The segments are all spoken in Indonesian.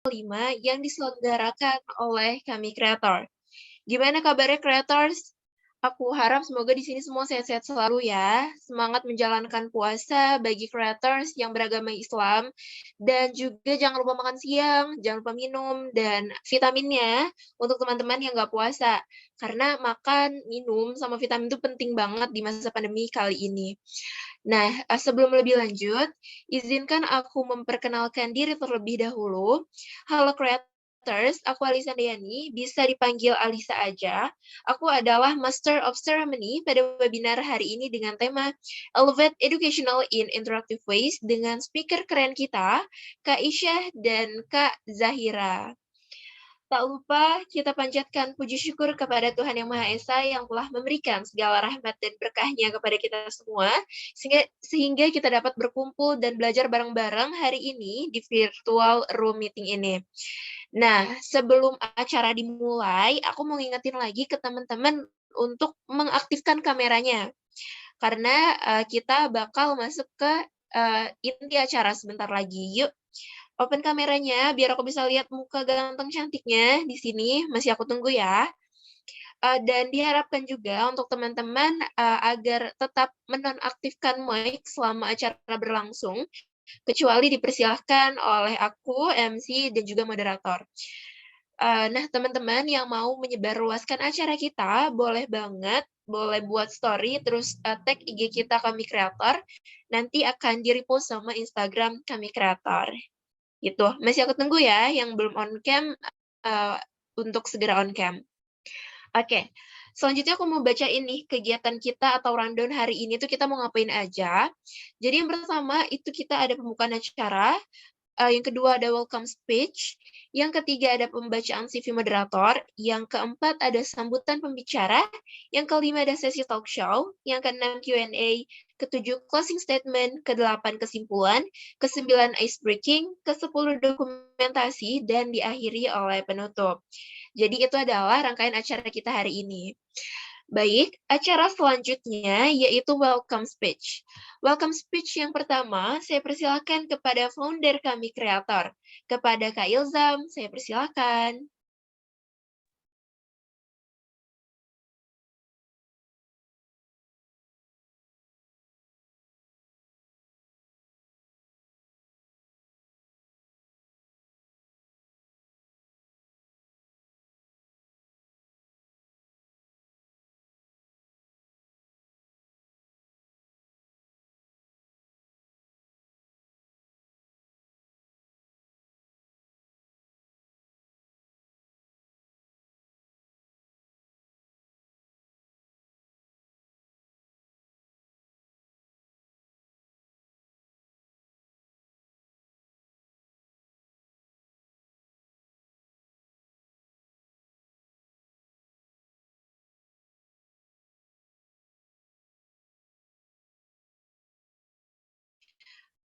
kelima yang diselenggarakan oleh kami kreator. Gimana kabarnya creators? Aku harap semoga di sini semua sehat-sehat selalu ya. Semangat menjalankan puasa bagi creators yang beragama Islam. Dan juga jangan lupa makan siang, jangan lupa minum, dan vitaminnya untuk teman-teman yang nggak puasa. Karena makan, minum, sama vitamin itu penting banget di masa pandemi kali ini. Nah, sebelum lebih lanjut, izinkan aku memperkenalkan diri terlebih dahulu. Halo creators, aku Alisa Deyani, bisa dipanggil Alisa aja. Aku adalah Master of Ceremony pada webinar hari ini dengan tema Elevate Educational in Interactive Ways dengan speaker keren kita, Kak Isyah dan Kak Zahira. Tak lupa kita panjatkan puji syukur kepada Tuhan Yang Maha Esa yang telah memberikan segala rahmat dan berkahnya kepada kita semua, sehingga kita dapat berkumpul dan belajar bareng-bareng hari ini di virtual room meeting ini. Nah, sebelum acara dimulai, aku mau ngingetin lagi ke teman-teman untuk mengaktifkan kameranya. Karena kita bakal masuk ke inti acara sebentar lagi. Yuk, open kameranya biar aku bisa lihat muka ganteng cantiknya di sini. Masih aku tunggu ya. Dan diharapkan juga untuk teman-teman agar tetap menonaktifkan mic selama acara berlangsung, kecuali dipersilahkan oleh aku, MC, dan juga moderator. Nah, teman-teman yang mau menyebarluaskan acara kita, boleh banget, boleh buat story, terus tag IG kita kami kreator, nanti akan di-repost sama Instagram kami kreator. Gitu. Masih aku tunggu ya, yang belum on cam, untuk segera on cam. Oke, selanjutnya aku mau baca ini kegiatan kita atau rundown hari ini tuh kita mau ngapain aja. Jadi yang pertama itu kita ada pembukaan acara, yang kedua ada welcome speech, yang ketiga ada pembacaan CV moderator, yang keempat ada sambutan pembicara, yang kelima ada sesi talk show, yang keenam Q&A, ketujuh closing statement, kedelapan kesimpulan, kesembilan ice breaking, kesepuluh dokumentasi, dan diakhiri oleh penutup. Jadi itu adalah rangkaian acara kita hari ini. Baik, acara selanjutnya yaitu welcome speech. Welcome speech yang pertama, saya persilakan kepada founder kami kreator. Kepada Kak Ilzam, saya persilakan.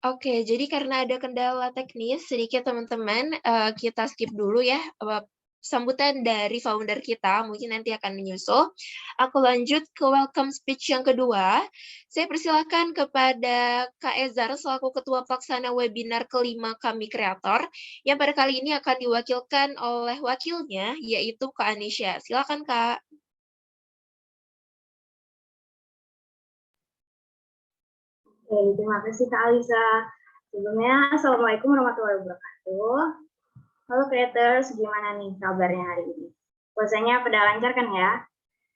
Oke, jadi karena ada kendala teknis sedikit teman-teman, kita skip dulu ya sambutan dari founder kita, mungkin nanti akan menyusul. Aku lanjut ke welcome speech yang kedua. Saya persilakan kepada Kak Ezar selaku Ketua Pelaksana Webinar kelima kami kreator, yang pada kali ini akan diwakilkan oleh wakilnya, yaitu Kak Anisha. Silakan Kak. Oke, terima kasih Kak Alisa. Sebelumnya, Assalamualaikum warahmatullahi wabarakatuh. Halo creators, gimana nih kabarnya hari ini? Puasanya pada lancar kan ya?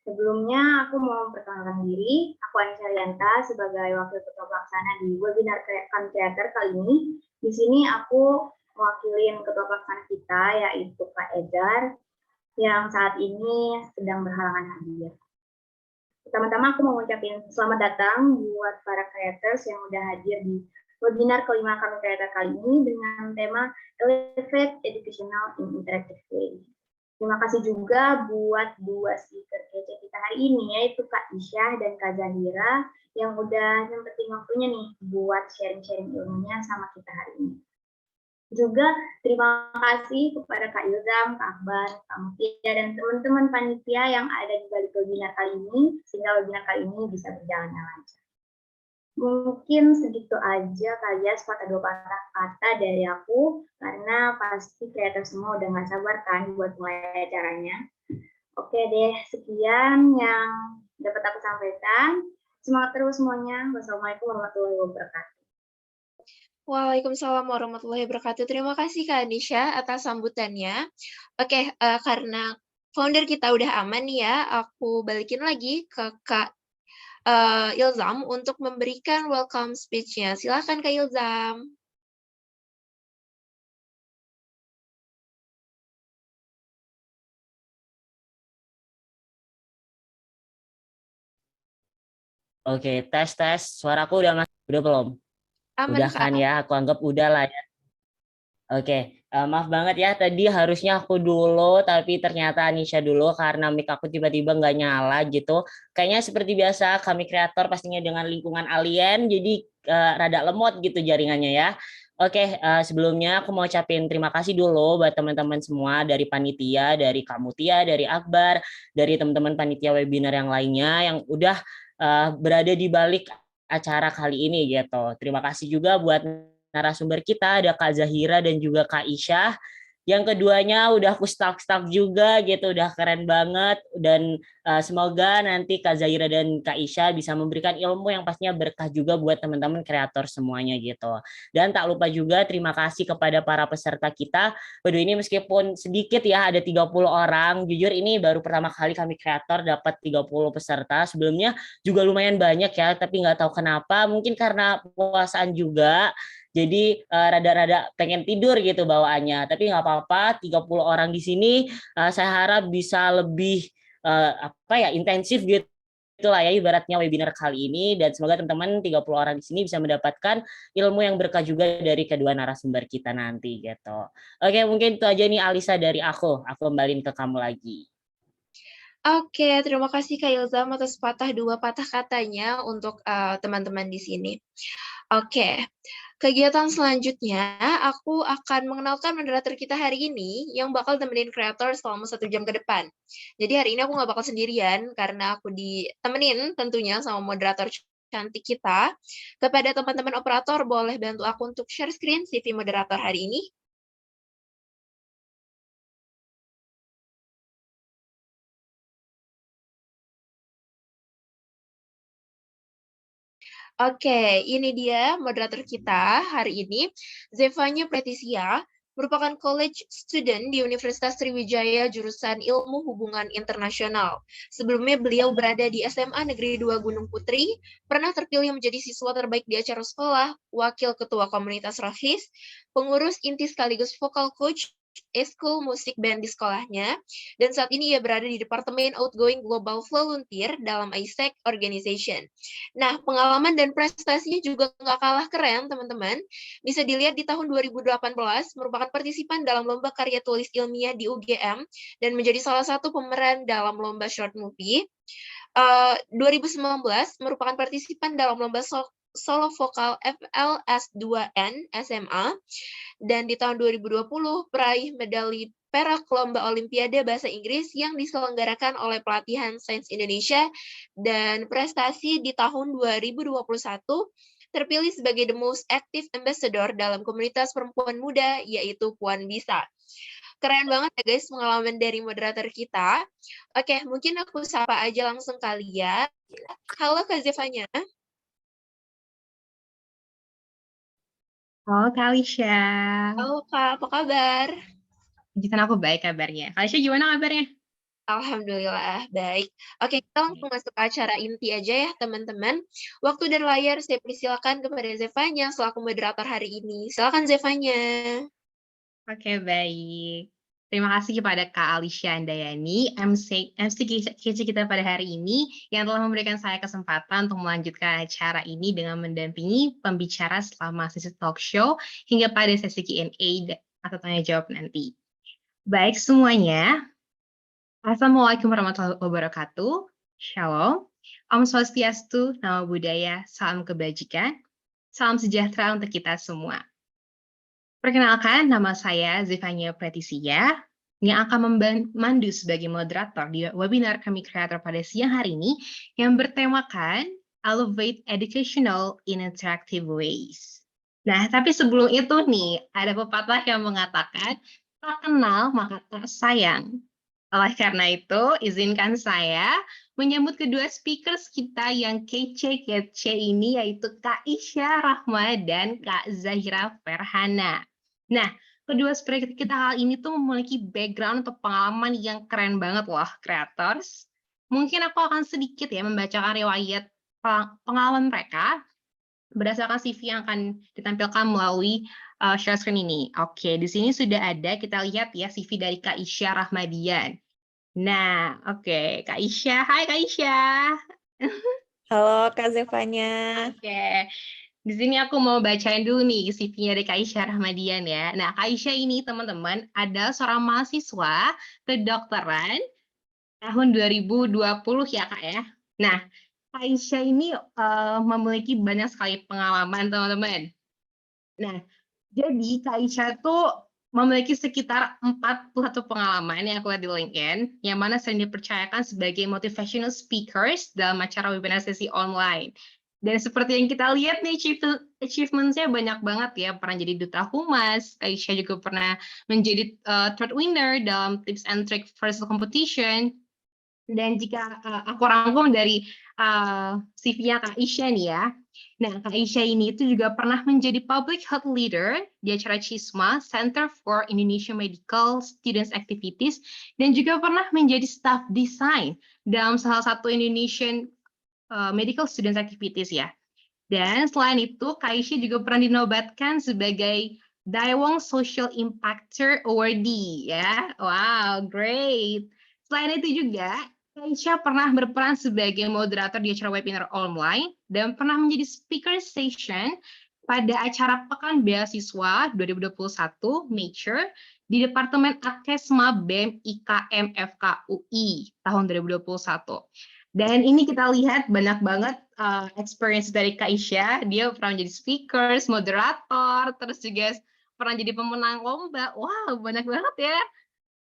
Sebelumnya, aku mau memperkenalkan diri. Aku Anissa Rianta sebagai Wakil Ketua Pelaksana di webinar Kami Creator kali ini. Di sini aku mewakilin Ketua Pelaksana kita, yaitu Kak Edar, yang saat ini sedang berhalangan hadir. Pertama-tama aku mau ngucapin selamat datang buat para creators yang udah hadir di webinar kelima kami creator kali ini dengan tema Elevate Educational in Interactive Way. Terima kasih juga buat dua speaker kece kita hari ini, yaitu Kak Isyah dan Kak Zahira, yang udah nyempetin waktunya nih buat sharing-sharing ilmunya sama kita hari ini. Juga terima kasih kepada Kak Ilzam, Kak Akbar, Kak Mutia, dan teman-teman panitia yang ada di balik webinar kali ini, sehingga webinar kali ini bisa berjalan dengan lancar. Mungkin segitu aja kali ya, sepatah dua patah kata dari aku, karena pasti kreator semua udah nggak sabar kan buat mulai acaranya. Oke deh, sekian yang dapat aku sampaikan. Semangat terus semuanya. Wassalamualaikum warahmatullahi wabarakatuh. Waalaikumsalam warahmatullahi wabarakatuh. Terima kasih Kak Anisha atas sambutannya. Oke, karena founder kita udah aman nih ya, aku balikin lagi ke Kak Ilzam untuk memberikan welcome speech-nya. Silakan Kak Ilzam. Oke, tes tes. Suaraku udah belum? Aman Udah Kak. kan ya? Aku anggap udah lah ya. Oke, maaf banget ya. Tadi harusnya aku dulu, tapi ternyata Anisha dulu karena mic aku tiba-tiba nggak nyala gitu. Kayaknya seperti biasa kami kreator pastinya dengan lingkungan alien, jadi rada lemot gitu jaringannya ya. Oke, sebelumnya aku mau ucapin terima kasih dulu buat teman-teman semua dari panitia, dari kamu Tia, dari Akbar, dari teman-teman panitia webinar yang lainnya yang udah berada di balik acara kali ini gitu. Terima kasih juga buat narasumber kita, ada Kak Zahira dan juga Kak Isyah. Yang keduanya udah aku stalk juga gitu, udah keren banget. Dan semoga nanti Kak Zahira dan Kak Isya bisa memberikan ilmu yang pastinya berkah juga buat teman-teman kreator semuanya gitu. Dan tak lupa juga terima kasih kepada para peserta kita. Waduh, ini meskipun sedikit ya, ada 30 orang. Jujur ini baru pertama kali kami kreator dapat 30 peserta. Sebelumnya juga lumayan banyak ya, tapi nggak tahu kenapa. Mungkin karena puasaan juga. Jadi rada-rada pengen tidur gitu bawaannya. Tapi nggak apa-apa, 30 orang di sini saya harap bisa lebih apa ya intensif gitu itulah ya ibaratnya webinar kali ini dan semoga teman-teman 30 orang di sini bisa mendapatkan ilmu yang berkah juga dari kedua narasumber kita nanti gitu. Oke, mungkin itu aja nih Alisa dari aku. Aku kembaliin ke kamu lagi. Oke, terima kasih Kak Ilzam atas dua patah katanya untuk teman-teman di sini. Oke, kegiatan selanjutnya aku akan mengenalkan moderator kita hari ini yang bakal temenin kreator selama 1 jam ke depan. Jadi hari ini aku nggak bakal sendirian karena aku ditemenin tentunya sama moderator cantik kita. Kepada teman-teman operator, boleh bantu aku untuk share screen CV moderator hari ini? Oke, ini dia moderator kita hari ini, Zevanya Pretisia, merupakan college student di Universitas Sriwijaya jurusan Ilmu Hubungan Internasional. Sebelumnya beliau berada di SMA Negeri 2 Gunung Putri, pernah terpilih menjadi siswa terbaik di acara sekolah, wakil ketua komunitas Rohis, pengurus inti sekaligus vokal coach eskul musik band di sekolahnya, dan saat ini ia berada di Departemen Outgoing Global Volunteer dalam ISEC Organization. Nah, pengalaman dan prestasinya juga nggak kalah keren, teman-teman. Bisa dilihat di tahun 2018, merupakan partisipan dalam lomba karya tulis ilmiah di UGM, dan menjadi salah satu pemeran dalam lomba short movie. 2019, merupakan partisipan dalam lomba solo vokal FLS2N SMA, dan di tahun 2020 peraih medali perak lomba Olimpiade Bahasa Inggris yang diselenggarakan oleh Pelatihan Sains Indonesia, dan prestasi di tahun 2021 terpilih sebagai the most active ambassador dalam komunitas perempuan muda, yaitu Puan Bisa. Keren banget ya guys pengalaman dari moderator kita. Oke, mungkin aku sapa aja langsung kali ya. Halo Kak Zevanya. Halo Kak Alicia. Halo Kak, apa kabar? Puji Tuhan aku baik kabarnya. Kak Alicia gimana kabarnya? Alhamdulillah, baik. Oke, kita langsung masuk ke acara inti aja ya, teman-teman. Waktu dan layar saya persilakan kepada Zevanya selaku moderator hari ini. Silakan Zevanya. Oke, baik. Terima kasih kepada Kak Alicia Andayani, MC kece kita pada hari ini, yang telah memberikan saya kesempatan untuk melanjutkan acara ini dengan mendampingi pembicara selama sesi talk show hingga pada sesi Q&A atau tanya jawab nanti. Baik semuanya, Assalamualaikum warahmatullahi wabarakatuh. Shalom. Om Swastiastu, Namo Buddhaya, salam kebajikan, salam sejahtera untuk kita semua. Perkenalkan, nama saya Zevanya Pretisia, yang akan memandu sebagai moderator di webinar kami kreator pada siang hari ini, yang bertemakan elevate educational in interactive ways. Nah, tapi sebelum itu nih, ada pepatah yang mengatakan, tak kenal maka tak sayang. Oleh karena itu, izinkan saya menyambut kedua speakers kita yang kece-kece ini, yaitu Kak Isya Rahma dan Kak Zahira Ferhana. Nah, kedua speaker kita kali ini tuh memiliki background atau pengalaman yang keren banget loh, creators. Mungkin aku akan sedikit ya membacakan riwayat pengalaman mereka berdasarkan CV yang akan ditampilkan melalui share screen ini. Oke, di sini sudah ada, kita lihat ya CV dari Kak Isya Rahmadian. Nah, oke, Kak Isya. Hai Kak Isya. Halo Kak Zevanya. Oke, di sini aku mau bacain dulu nih CV-nya dari Kak Isya Rahmadian ya. Nah, Kak Isya ini teman-teman adalah seorang mahasiswa kedokteran tahun 2020 ya Kak ya. Nah, Kak Isya ini memiliki banyak sekali pengalaman teman-teman. Nah, jadi Kak Isya tuh memiliki sekitar 41 pengalaman yang aku lihat di LinkedIn, yang mana sering dipercayakan sebagai motivational speakers dalam acara webinar sesi online. Dan seperti yang kita lihat nih, achievement-nya banyak banget ya. Pernah jadi duta humas, Kak Isya juga pernah menjadi third winner dalam tips and trick versus competition. Dan jika aku rangkum dari CV-nya Kak Isya nih ya, nah Kak Isya ini itu juga pernah menjadi public health leader di acara CISMA, Center for Indonesian Medical Students Activities, dan juga pernah menjadi staff design dalam salah satu Indonesian Medical Students Activities ya. Dan selain itu, Kak Isya juga pernah dinobatkan sebagai Daewoo Social Impactor Awardee ya. Wow, great. Selain itu juga, Kak Isya pernah berperan sebagai moderator di acara webinar online dan pernah menjadi speaker session pada acara Pekan Beasiswa 2021 Nature di Departemen Akesma BEM IKM FKUI tahun 2021. Dan ini kita lihat banyak banget experience dari Kak Isya. Dia pernah menjadi speaker, moderator, terus juga pernah jadi pemenang lomba. Wow, banyak banget ya.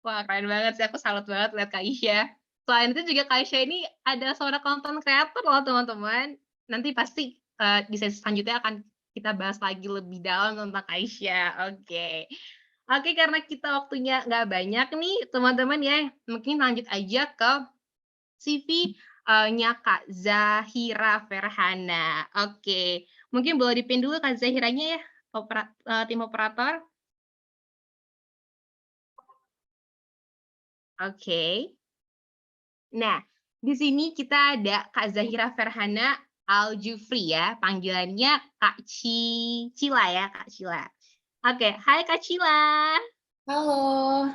Wah, keren banget sih. Aku salut banget lihat Kak Isya. Selain itu juga Kak Isya ini ada seorang content creator loh teman-teman. Nanti pasti di sesi selanjutnya akan kita bahas lagi lebih dalam tentang Kak Isya. Oke. Oke, karena kita waktunya nggak banyak nih teman-teman ya. Mungkin lanjut aja ke CV-nya Kak Zahira Ferhana. Oke. Mungkin boleh dipin dulu Kak Zahiranya ya, tim operator. Oke. Nah, di sini kita ada Kak Zahira Ferhana Al-Jufri ya, panggilannya Kak Cila ya, Kak Cila. Oke, hai Kak Cila. Halo.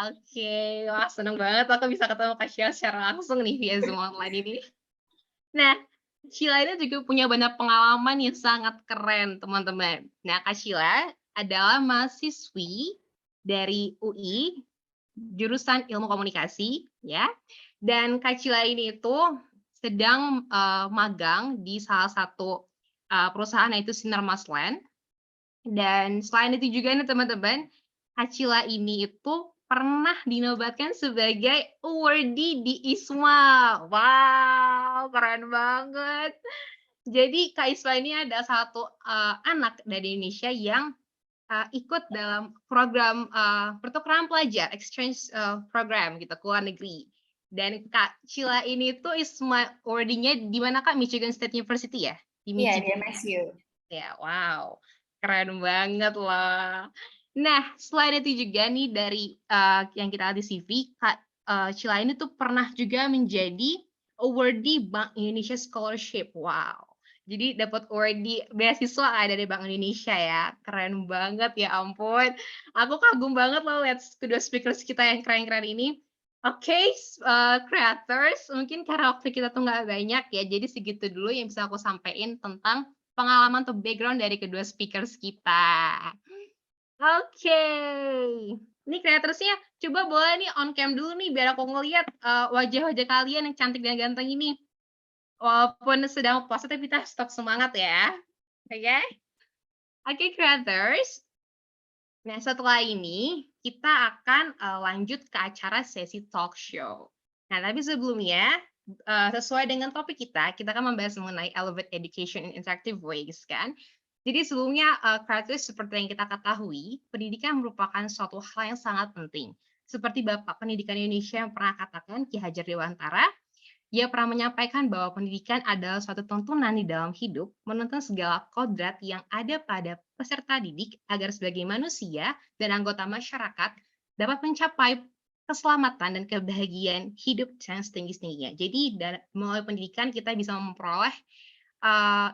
Oke, wah seneng banget aku bisa ketemu Kak Cila secara langsung nih via Zoom online ini. Nah, Cila ini juga punya banyak pengalaman yang sangat keren, teman-teman. Nah, Kak Cila adalah mahasiswi dari UI, jurusan Ilmu Komunikasi, ya. Dan Kak Cila ini itu sedang magang di salah satu perusahaan yaitu Sinarmas Land. Dan selain itu juga nih teman-teman, Kak Cila ini itu pernah dinobatkan sebagai awardee di ISMA. Wow, keren banget. Jadi Kak Isma ini ada satu anak dari Indonesia yang ikut dalam program pertukaran pelajar, exchange program gitu ke luar negeri. Dan Kak Cila ini tuh ISMA awardee-nya di mana Kak? Michigan State University ya? Di Iya, di Michigan. MSU. Ya, wow. Keren banget loh. Nah, selain itu juga nih dari yang kita lihat di CV, Kak Cila ini tuh pernah juga menjadi awardee Bank Indonesia Scholarship. Wow. Jadi dapat awardee beasiswa dari Bank Indonesia ya. Keren banget ya ampun. Aku kagum banget loh lihat kedua speakers kita yang keren-keren ini. Oke, creators, mungkin karena waktu kita tuh nggak banyak ya, jadi segitu dulu yang bisa aku sampaikan tentang pengalaman atau background dari kedua speakers kita. Oke. Ini creatorsnya coba boleh nih on cam dulu nih biar aku ngeliat wajah-wajah kalian yang cantik dan ganteng ini. Walaupun sedang puasa tapi kita tetap semangat ya. Oke? Oke, creators. Nah, setelah ini kita akan lanjut ke acara sesi talk show. Nah, tapi sebelumnya sesuai dengan topik kita kan membahas mengenai elevate education in interactive ways kan. Jadi sebelumnya, Kratos seperti yang kita ketahui, pendidikan merupakan suatu hal yang sangat penting. Seperti Bapak Pendidikan Indonesia yang pernah katakan, Ki Hajar Dewantara, dia pernah menyampaikan bahwa pendidikan adalah suatu tuntunan di dalam hidup, menuntun segala kodrat yang ada pada peserta didik agar sebagai manusia dan anggota masyarakat dapat mencapai keselamatan dan kebahagiaan hidup yang setinggi-tingginya. Jadi melalui pendidikan kita bisa memperoleh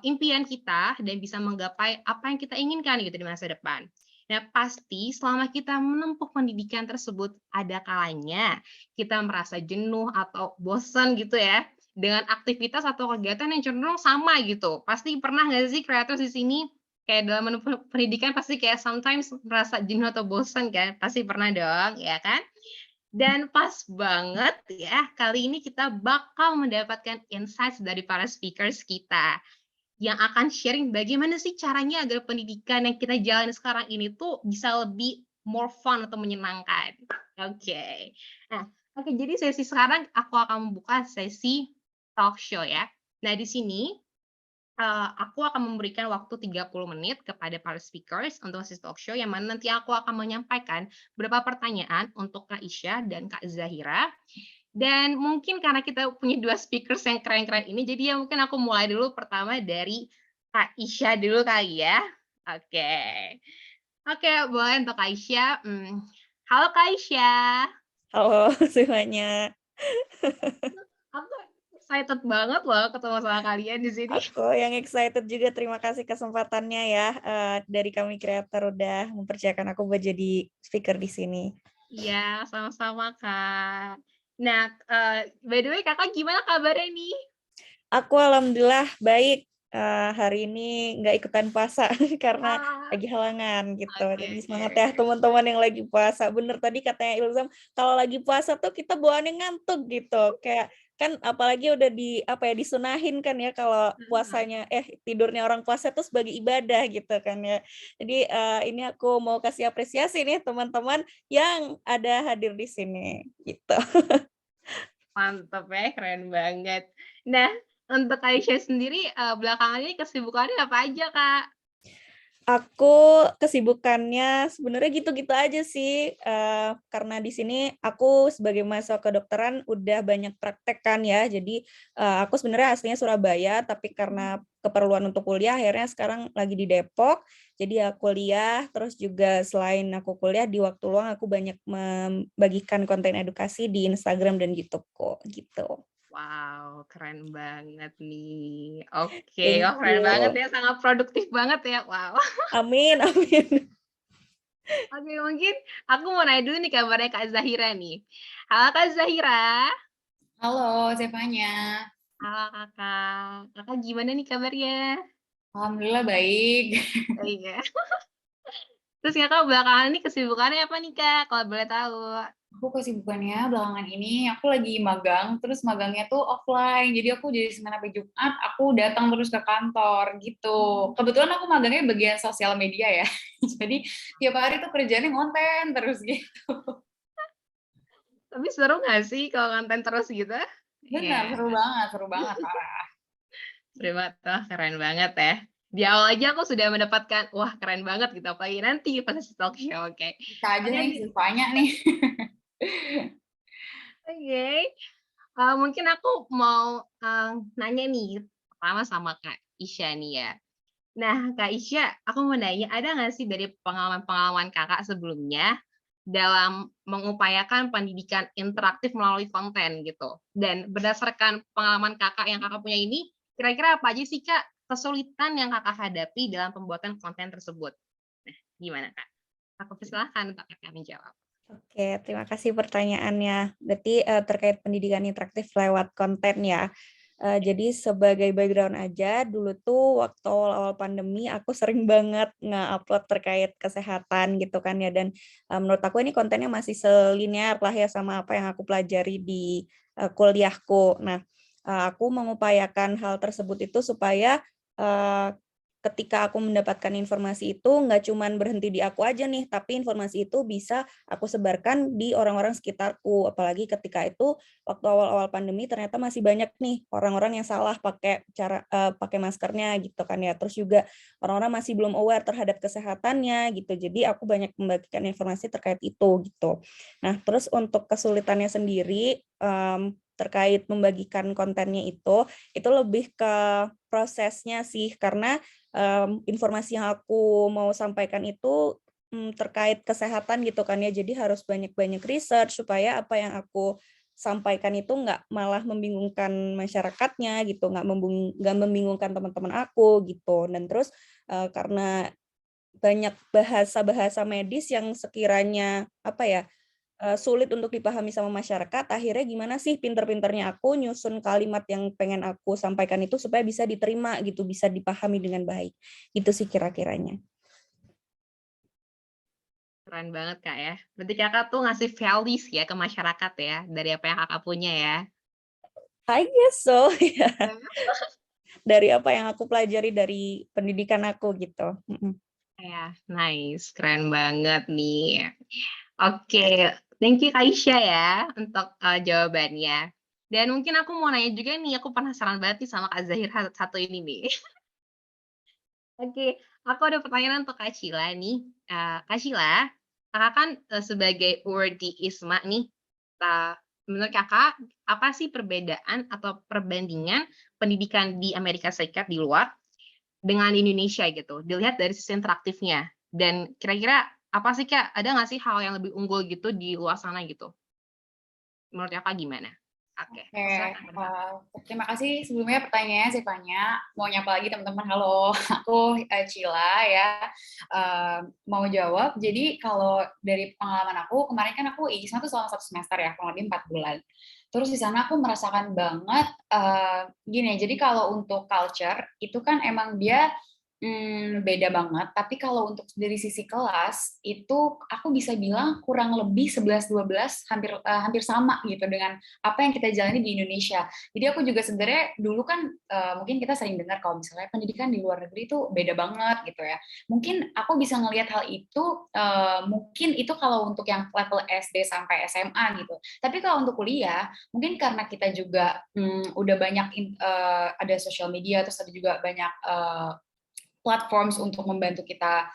impian kita dan bisa menggapai apa yang kita inginkan gitu di masa depan. Nah, pasti selama kita menempuh pendidikan tersebut ada kalanya kita merasa jenuh atau bosan gitu ya dengan aktivitas atau kegiatan yang cenderung sama gitu. Pasti pernah nggak sih kreator di sini kayak dalam menempuh pendidikan pasti kayak sometimes merasa jenuh atau bosan kan? Pasti pernah dong, ya kan? Dan pas banget ya, kali ini kita bakal mendapatkan insights dari para speakers kita yang akan sharing bagaimana sih caranya agar pendidikan yang kita jalani sekarang ini tuh bisa lebih more fun atau menyenangkan. Oke. Nah, jadi sesi sekarang aku akan membuka sesi talk show ya. Nah, di sini aku akan memberikan waktu 30 menit kepada para speakers untuk sesi talk show yang mana nanti aku akan menyampaikan beberapa pertanyaan untuk Kak Isya dan Kak Zahira. Dan mungkin karena kita punya 2 speakers yang keren-keren ini, jadi ya mungkin aku mulai dulu pertama dari Kak Isya dulu kali ya. Oke. Oke, boleh untuk Kak Isya. Halo Kak Isya. Halo semuanya. Aku excited banget loh ketemu sama kalian di sini. Aku yang excited juga. Terima kasih kesempatannya ya dari kami kreator udah mempercayakan aku buat jadi speaker di sini. Iya, sama-sama Kak. Nah, by the way Kakak gimana kabarnya nih? Aku alhamdulillah baik. Hari ini nggak ikutan puasa karena lagi halangan gitu. Jadi semangat ya teman-teman yang lagi puasa. Bener tadi katanya Ilzam, kalau lagi puasa tuh kita bawaannya ngantuk gitu. Kayak kan apalagi udah disunahin kan ya kalau puasanya tidurnya orang puasa tuh sebagai ibadah gitu kan ya. Jadi ini aku mau kasih apresiasi nih teman-teman yang ada hadir di sini gitu. Mantap ya, keren banget. Nah, untuk Aisyah sendiri, belakangan ini kesibukannya apa aja, Kak? Aku kesibukannya sebenarnya gitu-gitu aja sih, karena di sini aku sebagai mahasiswa kedokteran udah banyak praktek kan ya, jadi aku sebenarnya aslinya Surabaya, tapi karena keperluan untuk kuliah akhirnya sekarang lagi di Depok, jadi ya kuliah, terus juga selain aku kuliah di waktu luang aku banyak membagikan konten edukasi di Instagram dan YouTube kok, gitu. Wow, keren banget nih. Oke, Thank keren banget you. ya, sangat produktif banget ya, wow. Amin, amin. Oke, mungkin aku mau nanya dulu nih kabarnya Kak Zahira nih. Halo Kak Zahira. Halo, Zevanya. Halo Kakak. Kakak gimana nih kabarnya? Alhamdulillah baik. Oh iya. Terus Kakak belakangan ini kesibukannya apa nih Kak, kalau boleh tahu? Aku kesibukannya belakangan ini, aku lagi magang, terus magangnya tuh offline. Jadi aku jadi Senin sampai Jumat, aku datang terus ke kantor gitu. Kebetulan aku magangnya bagian sosial media ya. Jadi tiap hari tuh kerjanya ngonten terus gitu. Tapi seru nggak sih kalau konten terus gitu? Benar, seru banget, parah. Seru banget, wah keren banget ya. Di awal aja aku sudah mendapatkan, wah keren banget gitu, apalagi nanti pas talk show, oke. Bisa aja nih, Zevanya nih. Oke, mungkin aku mau nanya nih, pertama sama Kak Isya nih ya. Nah, Kak Isya, aku mau nanya, ada nggak sih dari pengalaman-pengalaman Kakak sebelumnya dalam mengupayakan pendidikan interaktif melalui konten gitu? Dan berdasarkan pengalaman Kakak yang Kakak punya ini, kira-kira apa aja sih Kak kesulitan yang Kakak hadapi dalam pembuatan konten tersebut? Nah, gimana Kak? Aku persilahkan untuk Kakak menjawab. Oke, terima kasih pertanyaannya. Berarti terkait pendidikan interaktif lewat konten ya. Jadi sebagai background aja, dulu tuh waktu awal-awal pandemi aku sering banget nge-upload terkait kesehatan gitu kan ya. Dan menurut aku ini kontennya masih selinear lah ya sama apa yang aku pelajari di kuliahku. Nah, aku mengupayakan hal tersebut itu supaya ketika aku mendapatkan informasi itu nggak cuman berhenti di aku aja nih, tapi informasi itu bisa aku sebarkan di orang-orang sekitarku. Apalagi ketika itu waktu awal-awal pandemi ternyata masih banyak nih orang-orang yang salah pakai maskernya gitu kan ya. Terus juga orang-orang masih belum aware terhadap kesehatannya gitu. Jadi aku banyak membagikan informasi terkait itu gitu. Nah, terus untuk kesulitannya sendiri terkait membagikan kontennya itu lebih ke prosesnya sih, karena informasi yang aku mau sampaikan itu terkait kesehatan gitu kan ya, jadi harus banyak-banyak research supaya apa yang aku sampaikan itu nggak malah membingungkan masyarakatnya gitu, nggak membingungkan teman-teman aku gitu. Dan terus karena banyak bahasa-bahasa medis yang sekiranya apa ya, sulit untuk dipahami sama masyarakat, akhirnya gimana sih pinter-pinternya aku nyusun kalimat yang pengen aku sampaikan itu supaya bisa diterima gitu, bisa dipahami dengan baik. Gitu sih kira-kiranya. Keren banget Kak ya. Berarti Kakak tuh ngasih values ya ke masyarakat ya, dari apa yang Kakak punya ya. I guess so, ya. Dari apa yang aku pelajari dari pendidikan aku gitu. Ya, nice. Keren banget nih. Oke, thank you Kak Isya ya untuk jawabannya. Dan mungkin aku mau nanya juga nih, aku penasaran banget nih sama Kak Zahir satu ini nih. Oke, aku ada pertanyaan untuk Kak Cila nih. Kak Cila, Kakak kan sebagai awardee ISMA nih, menurut Kakak apa sih perbedaan atau perbandingan pendidikan di Amerika Serikat di luar dengan Indonesia gitu, dilihat dari sisi interaktifnya. Dan kira-kira apa sih Kak, ada nggak sih hal yang lebih unggul gitu di luar sana gitu? Menurut Kakak gimana? Oke, Oke, silakan Kak. terima kasih sebelumnya pertanyaannya Zevanya. Mau nyapa lagi teman-teman, halo, aku Cila ya. Mau jawab, jadi kalau dari pengalaman aku, kemarin kan aku IGISMA tuh selama 1 semester ya, kurang lebih 4 bulan. Terus di sana aku merasakan banget, gini, jadi kalau untuk culture, itu kan emang dia beda banget, tapi kalau untuk dari sisi kelas, itu aku bisa bilang kurang lebih 11-12 hampir sama gitu dengan apa yang kita jalani di Indonesia. Jadi aku juga sebenarnya dulu kan mungkin kita sering dengar kalau misalnya pendidikan di luar negeri itu beda banget gitu ya. Mungkin aku bisa ngelihat hal itu mungkin itu kalau untuk yang level SD sampai SMA gitu. Tapi kalau untuk kuliah, mungkin karena kita juga udah banyak ada sosial media, terus ada juga banyak platforms untuk membantu kita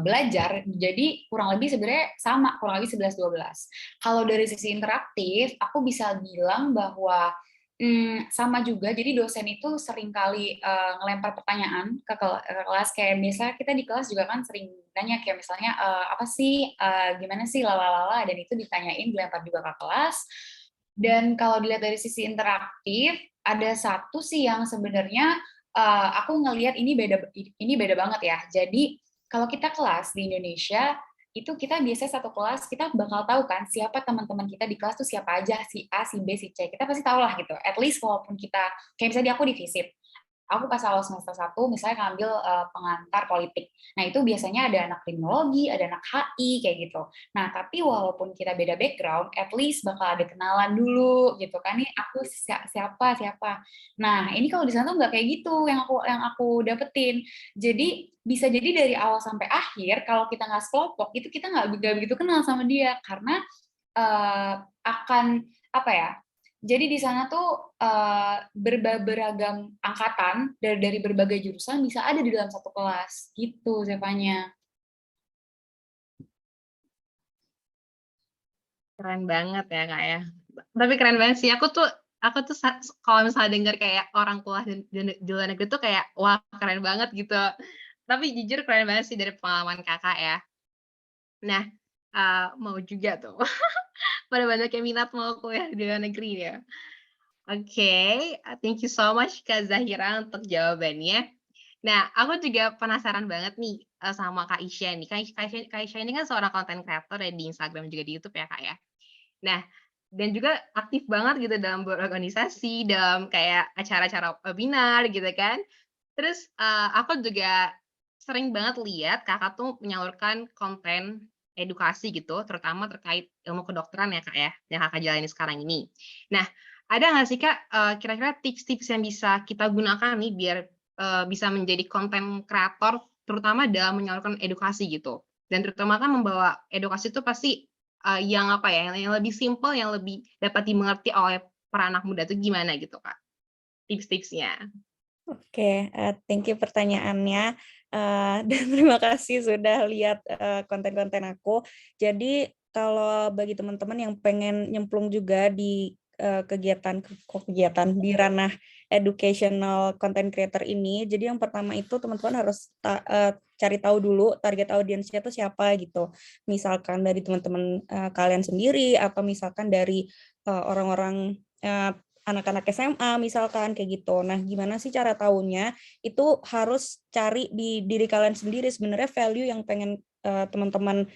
belajar, jadi kurang lebih sebenarnya sama, kurang lebih 11-12. Kalau dari sisi interaktif, aku bisa bilang bahwa sama juga, jadi dosen itu seringkali ngelempar pertanyaan ke kelas, kayak misalnya kita di kelas juga kan sering nanya kayak misalnya apa sih, gimana sih, lalalala, dan itu ditanyain, dilempar juga ke kelas. Dan kalau dilihat dari sisi interaktif, ada satu sih yang sebenarnya aku ngelihat ini beda banget ya. Jadi kalau kita kelas di Indonesia itu kita biasanya satu kelas kita bakal tahu kan siapa teman-teman kita di kelas tuh siapa aja, si A, si B, si C. Kita pasti tahu lah gitu. At least walaupun kita kayak misalnya aku di FISIP. Aku pas awal semester 1 misalnya ngambil pengantar politik. Nah, itu biasanya ada anak kriminologi, ada anak HI kayak gitu. Nah, tapi walaupun kita beda background, at least bakal ada kenalan dulu gitu kan, nih aku siapa. Nah, ini kalau di sana tuh nggak kayak gitu yang aku dapetin. Jadi bisa jadi dari awal sampai akhir kalau kita nggak sekelompok itu kita nggak begitu kenal sama dia karena akan apa ya? Jadi di sana tuh beragam angkatan dari berbagai jurusan bisa ada di dalam satu kelas gitu, Zevanya. Keren banget ya Kak ya. Tapi keren banget sih. Aku tuh kalau misalnya dengar kayak orang kuliah di luar negeri tuh kayak wah keren banget gitu. Tapi jujur keren banget sih dari pengalaman Kakak ya. Nah, mau juga tuh. Pada banyak yang minat mau kuliah di luar negeri ya. Oke, thank you so much Kak Zahira untuk jawabannya. Nah, aku juga penasaran banget nih sama Kak Isya nih. Kak Isya ini kan seorang content creator ya di Instagram juga di YouTube ya Kak ya. Nah, dan juga aktif banget gitu dalam berorganisasi, dalam kayak acara-acara webinar gitu kan. Terus aku juga sering banget lihat Kakak tuh menyalurkan konten edukasi gitu, terutama terkait ilmu kedokteran ya Kak ya, yang Kakak jalani sekarang ini. Nah, ada nggak sih Kak kira-kira tips-tips yang bisa kita gunakan nih biar bisa menjadi konten kreator, terutama dalam menyalurkan edukasi gitu. Dan terutama kan membawa edukasi itu pasti yang apa ya, yang lebih simpel, yang lebih dapat dimengerti oleh para anak muda itu gimana gitu Kak, tips-tipsnya? Oke, thank you pertanyaannya, dan terima kasih sudah lihat, konten-konten aku. Jadi kalau bagi teman-teman yang pengen nyemplung juga di, kegiatan di ranah educational content creator ini, jadi yang pertama itu teman-teman harus cari tahu dulu target audiensnya itu siapa gitu. Misalkan dari teman-teman, kalian sendiri atau misalkan dari, orang-orang, anak-anak SMA misalkan kayak gitu. Nah, gimana sih cara tahunya? Itu harus cari di diri kalian sendiri sebenarnya value yang pengen teman-teman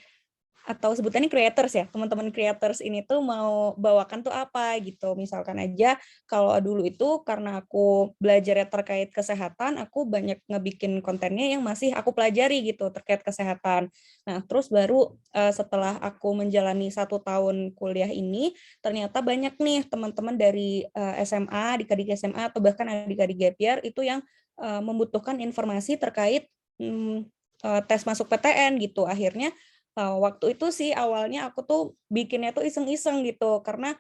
atau sebutannya creators ya, teman-teman creators ini tuh mau bawakan tuh apa gitu. Misalkan aja kalau dulu itu karena aku belajarnya terkait kesehatan, aku banyak ngebikin kontennya yang masih aku pelajari gitu terkait kesehatan. Nah, terus baru setelah aku menjalani 1 tahun kuliah ini, ternyata banyak nih teman-teman dari SMA, adik-adik SMA atau bahkan adik-adik gap year itu yang membutuhkan informasi terkait tes masuk PTN gitu. Akhirnya waktu itu sih awalnya aku tuh bikinnya tuh iseng-iseng gitu, karena,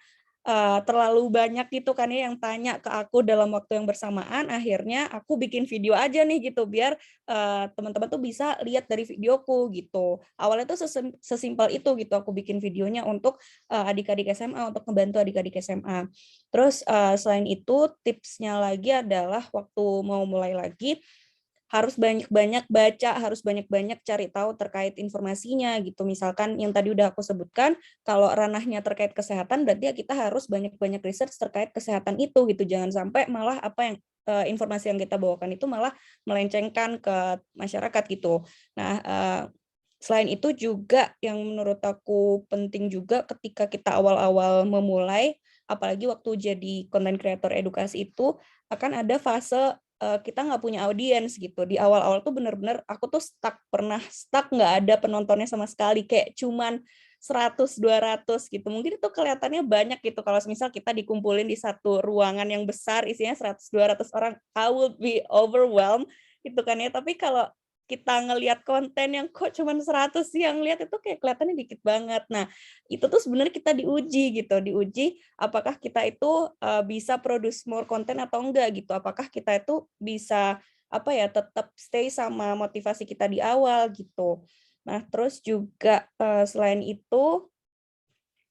terlalu banyak gitu kan ya yang tanya ke aku dalam waktu yang bersamaan, akhirnya aku bikin video aja nih gitu, biar, teman-teman tuh bisa lihat dari videoku gitu. Awalnya tuh sesimpel itu gitu, aku bikin videonya untuk, adik-adik SMA, untuk ngebantu adik-adik SMA. Terus, selain itu tipsnya lagi adalah waktu mau mulai lagi, harus banyak-banyak baca, harus banyak-banyak cari tahu terkait informasinya gitu. Misalkan yang tadi udah aku sebutkan, kalau ranahnya terkait kesehatan berarti ya kita harus banyak-banyak research terkait kesehatan itu gitu. Jangan sampai malah apa yang informasi yang kita bawakan itu malah melencengkan ke masyarakat gitu. Nah, selain itu juga yang menurut aku penting juga ketika kita awal-awal memulai, apalagi waktu jadi content creator edukasi itu akan ada fase kita nggak punya audiens gitu. Di awal-awal tuh bener-bener aku tuh pernah stuck nggak ada penontonnya sama sekali, kayak cuman 100, 200 gitu. Mungkin itu kelihatannya banyak gitu kalau misal kita dikumpulin di satu ruangan yang besar isinya 100, 200 orang, I would be overwhelmed gitu kan ya. Tapi kalau kita ngelihat konten yang kok cuman 100 sih yang lihat, itu kayak kelihatannya dikit banget. Nah, itu tuh sebenarnya kita diuji gitu, diuji apakah kita itu, bisa produce more konten atau enggak gitu. Apakah kita itu bisa, apa ya, tetap stay sama motivasi kita di awal gitu. Nah, terus juga, selain itu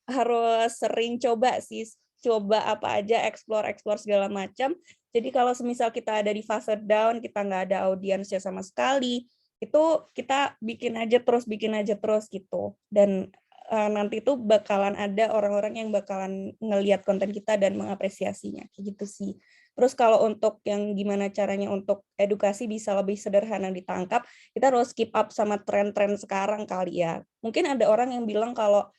harus sering coba sih, coba apa aja, explore segala macam. Jadi kalau semisal kita ada di fase down, kita nggak ada audiensnya sama sekali, itu kita bikin aja terus gitu. Dan, nanti itu bakalan ada orang-orang yang bakalan ngelihat konten kita dan mengapresiasinya, kayak gitu sih. Terus kalau untuk yang gimana caranya untuk edukasi bisa lebih sederhana ditangkap, kita harus keep up sama tren-tren sekarang kali ya. Mungkin ada orang yang bilang kalau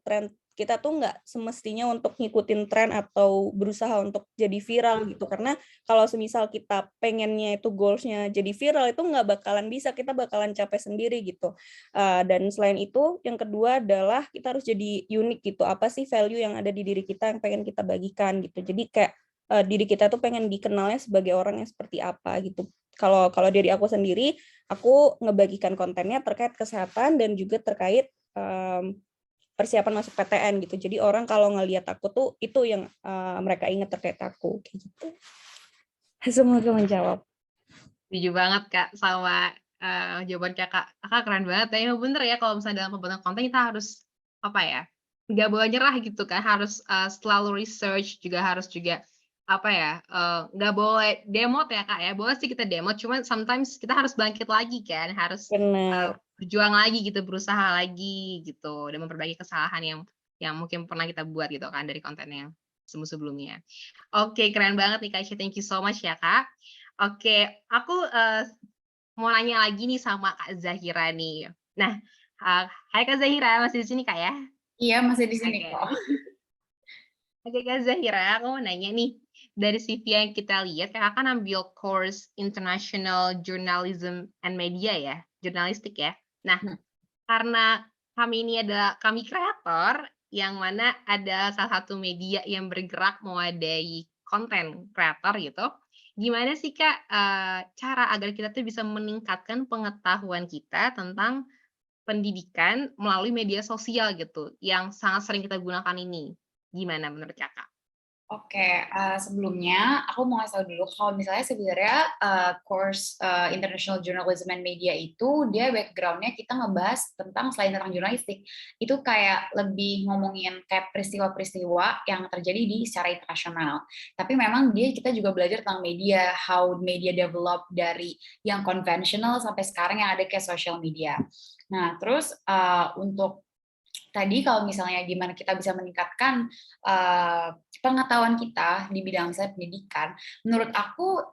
tren kita tuh nggak semestinya untuk ngikutin tren atau berusaha untuk jadi viral gitu. Karena kalau semisal kita pengennya itu goals-nya jadi viral, itu nggak bakalan bisa, kita bakalan capek sendiri gitu. Dan selain itu, yang kedua adalah kita harus jadi unik gitu. Apa sih value yang ada di diri kita yang pengen kita bagikan gitu. Jadi kayak diri kita tuh pengen dikenalnya sebagai orang yang seperti apa gitu. Kalau kalau diri aku sendiri, aku ngebagikan kontennya terkait kesehatan dan juga terkait persiapan masuk PTN gitu. Jadi orang kalau ngelihat aku tuh itu yang mereka ingat terkait aku kayak gitu. Semoga menjawab. Setuju banget Kak sama jawaban Kakak. Kakak keren banget ya. Emang bener ya kalau misalnya dalam pembuatan konten kita harus apa ya? Nggak boleh nyerah gitu kan. Harus selalu research, juga harus juga apa ya? Nggak boleh demot ya Kak ya. Boleh sih kita demot, cuman sometimes kita harus bangkit lagi kan. Harus Benar. berjuang lagi gitu, berusaha lagi gitu, dan memperbaiki kesalahan yang mungkin pernah kita buat gitu kan dari konten yang sebelum-sebelumnya. Oke, keren banget nih Kak Isya, thank you so much ya Kak. Oke, aku mau nanya lagi nih sama Kak Zahira nih. Nah, hai Kak Zahira, masih di sini Kak ya? Iya, masih di sini Oke. kok. Oke Kak Zahira, aku mau nanya nih, dari CV yang kita lihat, Kakak kan ambil course International Journalism and Media ya, jurnalistik ya. Nah, karena kami ini adalah kami kreator, yang mana ada salah satu media yang bergerak mewadai konten kreator gitu, gimana sih Kak, cara agar kita tuh bisa meningkatkan pengetahuan kita tentang pendidikan melalui media sosial gitu, yang sangat sering kita gunakan ini? Gimana menurut Kakak? Oke, sebelumnya aku mau ngasih tahu dulu kalau misalnya sebenarnya course International Journalism and Media itu dia background-nya kita ngebahas tentang selain tentang jurnalistik, itu kayak lebih ngomongin kayak peristiwa-peristiwa yang terjadi di secara internasional. Tapi memang kita juga belajar tentang media, how media develop dari yang konvensional sampai sekarang yang ada kayak social media. Nah, terus untuk tadi kalau misalnya gimana kita bisa meningkatkan pengetahuan kita di bidang misalnya pendidikan, menurut aku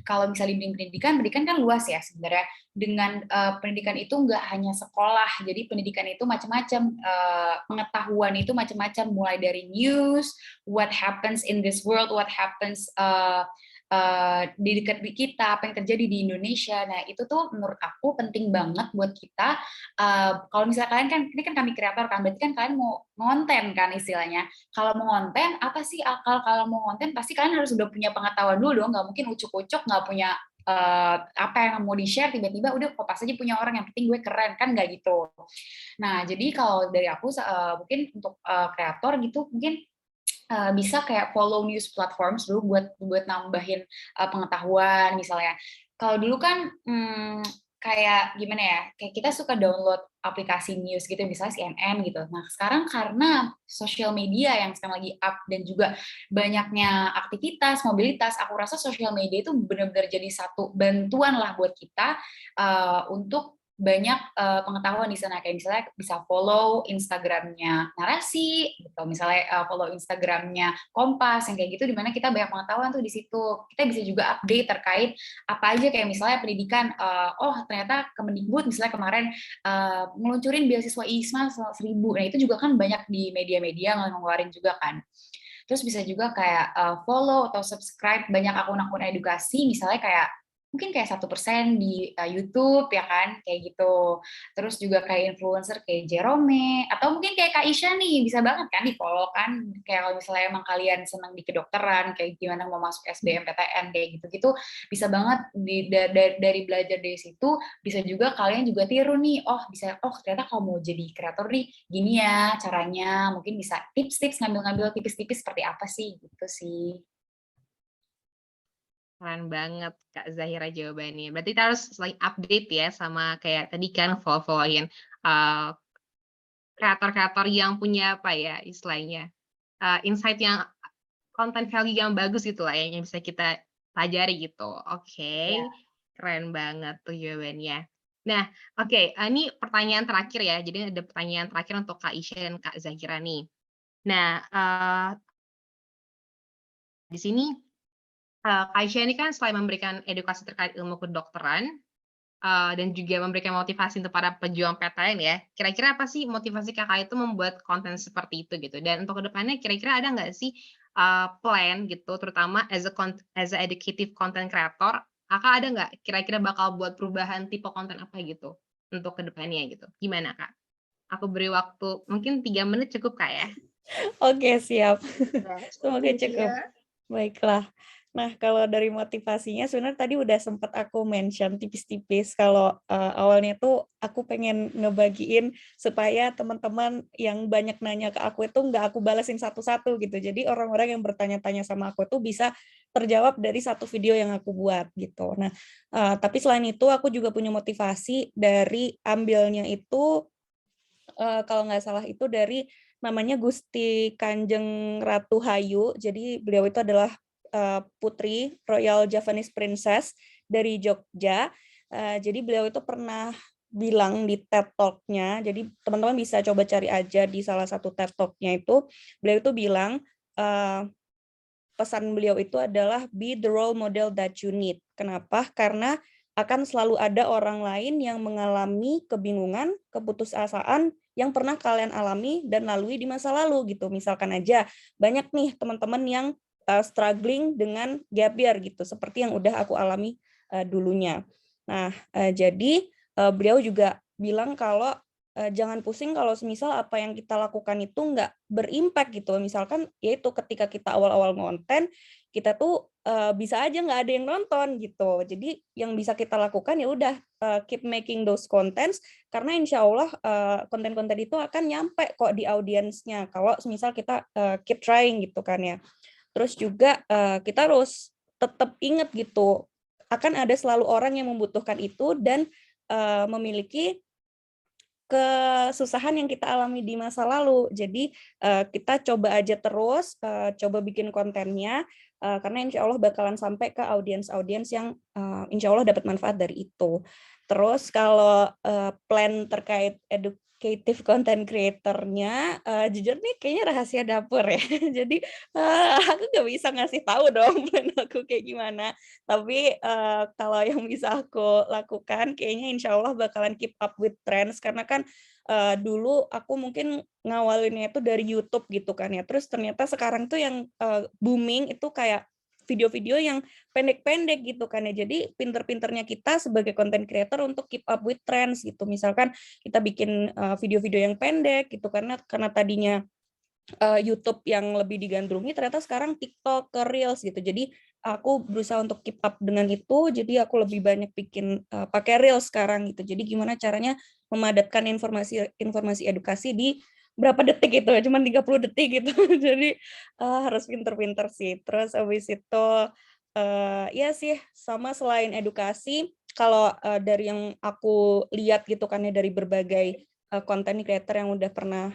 kalau misalnya di bidang pendidikan kan luas ya sebenarnya. Dengan pendidikan itu nggak hanya sekolah, jadi pendidikan itu macam-macam, pengetahuan itu macam-macam, mulai dari news, what happens in this world, what happens di dekat kita, apa yang terjadi di Indonesia. Nah, itu tuh menurut aku penting banget buat kita. Kalau misalnya kalian kan, ini kan kami kreator kan, berarti kan kalian mau ngonten kan istilahnya. Kalau mau ngonten, apa sih akal kalau mau ngonten? Pasti kalian harus udah punya pengetahuan dulu dong, nggak mungkin ucuk-ucuk, nggak punya apa yang mau di-share, tiba-tiba udah kopas aja punya orang, yang penting gue keren, kan nggak gitu. Nah, jadi kalau dari aku, mungkin untuk kreator gitu, mungkin bisa kayak follow news platforms dulu buat nambahin pengetahuan misalnya. Kalau dulu kan kayak gimana ya, kayak kita suka download aplikasi news gitu, misalnya CNN gitu. Nah, sekarang karena sosial media yang sekarang lagi up dan juga banyaknya aktivitas, mobilitas, aku rasa sosial media itu benar-benar jadi satu bantuan lah buat kita untuk banyak pengetahuan di sana, kayak misalnya bisa follow Instagramnya Narasi gitu, misalnya follow Instagramnya Kompas yang kayak gitu, dimana kita banyak pengetahuan tuh di situ. Kita bisa juga update terkait apa aja, kayak misalnya pendidikan, oh ternyata Kemendikbud misalnya kemarin ngeluncurin beasiswa ISMA 1.000. Nah, itu juga kan banyak di media-media ngeluarin juga kan. Terus bisa juga kayak follow atau subscribe banyak akun-akun edukasi, misalnya kayak mungkin kayak 1% di YouTube ya kan, kayak gitu. Terus juga kayak influencer kayak Jerome, atau mungkin kayak Kak Isya nih, bisa banget kan di-follow kan, kayak kalau misalnya emang kalian senang di kedokteran, kayak gimana mau masuk SBMPTN, kayak gitu-gitu, bisa banget dari belajar dari situ, bisa juga kalian juga tiru nih, oh bisa, oh ternyata kalau mau jadi kreator nih, gini ya caranya, mungkin bisa tips-tips, ngambil-ngambil tipis-tipis seperti apa sih, gitu sih. Keren banget Kak Zahira jawabannya. Berarti kita harus selalu update ya sama kayak tadi kan follow-follow-in kreator-kreator yang punya apa ya istilahnya, insight yang konten value yang bagus gitu lah ya, yang bisa kita pelajari gitu. Oke, Ya. keren banget tuh jawabannya. Nah, oke, ini pertanyaan terakhir ya. Jadi ada pertanyaan terakhir untuk Kak Isya dan Kak Zahira nih. Nah, di sini Kak Isya ini kan selain memberikan edukasi terkait ilmu kedokteran, dan juga memberikan motivasi untuk para pejuang PTN ya, kira-kira apa sih motivasi Kakak itu membuat konten seperti itu gitu? Dan untuk kedepannya kira-kira ada nggak sih, plan gitu, terutama as a educative content creator, Kakak ada nggak kira-kira bakal buat perubahan tipe konten apa gitu, untuk kedepannya gitu? Gimana Kak? Aku beri waktu mungkin 3 menit cukup Kak ya? Oke, siap. Semoga Thank cukup. you. Baiklah. Nah, kalau dari motivasinya sebenarnya tadi udah sempat aku mention tipis-tipis kalau awalnya tuh aku pengen ngebagiin supaya teman-teman yang banyak nanya ke aku itu nggak aku balasin satu-satu gitu. Jadi orang-orang yang bertanya-tanya sama aku tuh bisa terjawab dari satu video yang aku buat gitu. Nah, tapi selain itu aku juga punya motivasi dari ambilnya itu kalau nggak salah itu dari namanya Gusti Kanjeng Ratu Hayu. Jadi beliau itu adalah putri Royal Javanese Princess dari Jogja. Jadi beliau itu pernah bilang di TED Talk-nya, jadi teman-teman bisa coba cari aja di salah satu TED Talk-nya itu, beliau itu bilang, pesan beliau itu adalah be the role model that you need. Kenapa? Karena akan selalu ada orang lain yang mengalami kebingungan, keputusasaan yang pernah kalian alami dan lalui di masa lalu gitu. Misalkan aja banyak nih teman-teman yang struggling dengan gap year gitu, seperti yang udah aku alami dulunya. Nah, jadi beliau juga bilang kalau jangan pusing kalau semisal apa yang kita lakukan itu nggak berimpact gitu. Misalkan yaitu ketika kita awal-awal ngonten, kita tuh bisa aja nggak ada yang nonton gitu. Jadi yang bisa kita lakukan ya udah keep making those contents, karena insya Allah konten-konten itu akan nyampe kok di audiensnya. Kalau semisal kita keep trying gitu kan ya. Terus juga kita harus tetap ingat gitu, akan ada selalu orang yang membutuhkan itu dan memiliki kesusahan yang kita alami di masa lalu. Jadi kita coba aja terus, coba bikin kontennya, karena insya Allah bakalan sampai ke audiens-audiens yang insya Allah dapat manfaat dari itu. Terus kalau plan terkait educative content creator-nya, jujur nih kayaknya rahasia dapur ya. Jadi aku nggak bisa ngasih tahu dong plan aku kayak gimana. Tapi kalau yang bisa aku lakukan, kayaknya insya Allah bakalan keep up with trends, karena kan dulu aku mungkin ngawalinnya itu dari YouTube gitu kan ya. Terus ternyata sekarang tuh yang booming itu kayak video-video yang pendek-pendek gitu kan ya. Jadi pinter-pinternya kita sebagai content creator untuk keep up with trends gitu. Misalkan kita bikin video-video yang pendek gitu, karena tadinya YouTube yang lebih digandrungi, ternyata sekarang TikTok ke Reels gitu. Jadi aku berusaha untuk keep up dengan itu. Jadi aku lebih banyak bikin pakai Reels sekarang gitu. Jadi gimana caranya memadatkan informasi edukasi di berapa detik gitu, cuman 30 detik gitu. Jadi harus pinter-pinter sih. Terus habis itu ya sih, sama selain edukasi, kalau dari yang aku lihat gitu kan ya, dari berbagai content creator yang udah pernah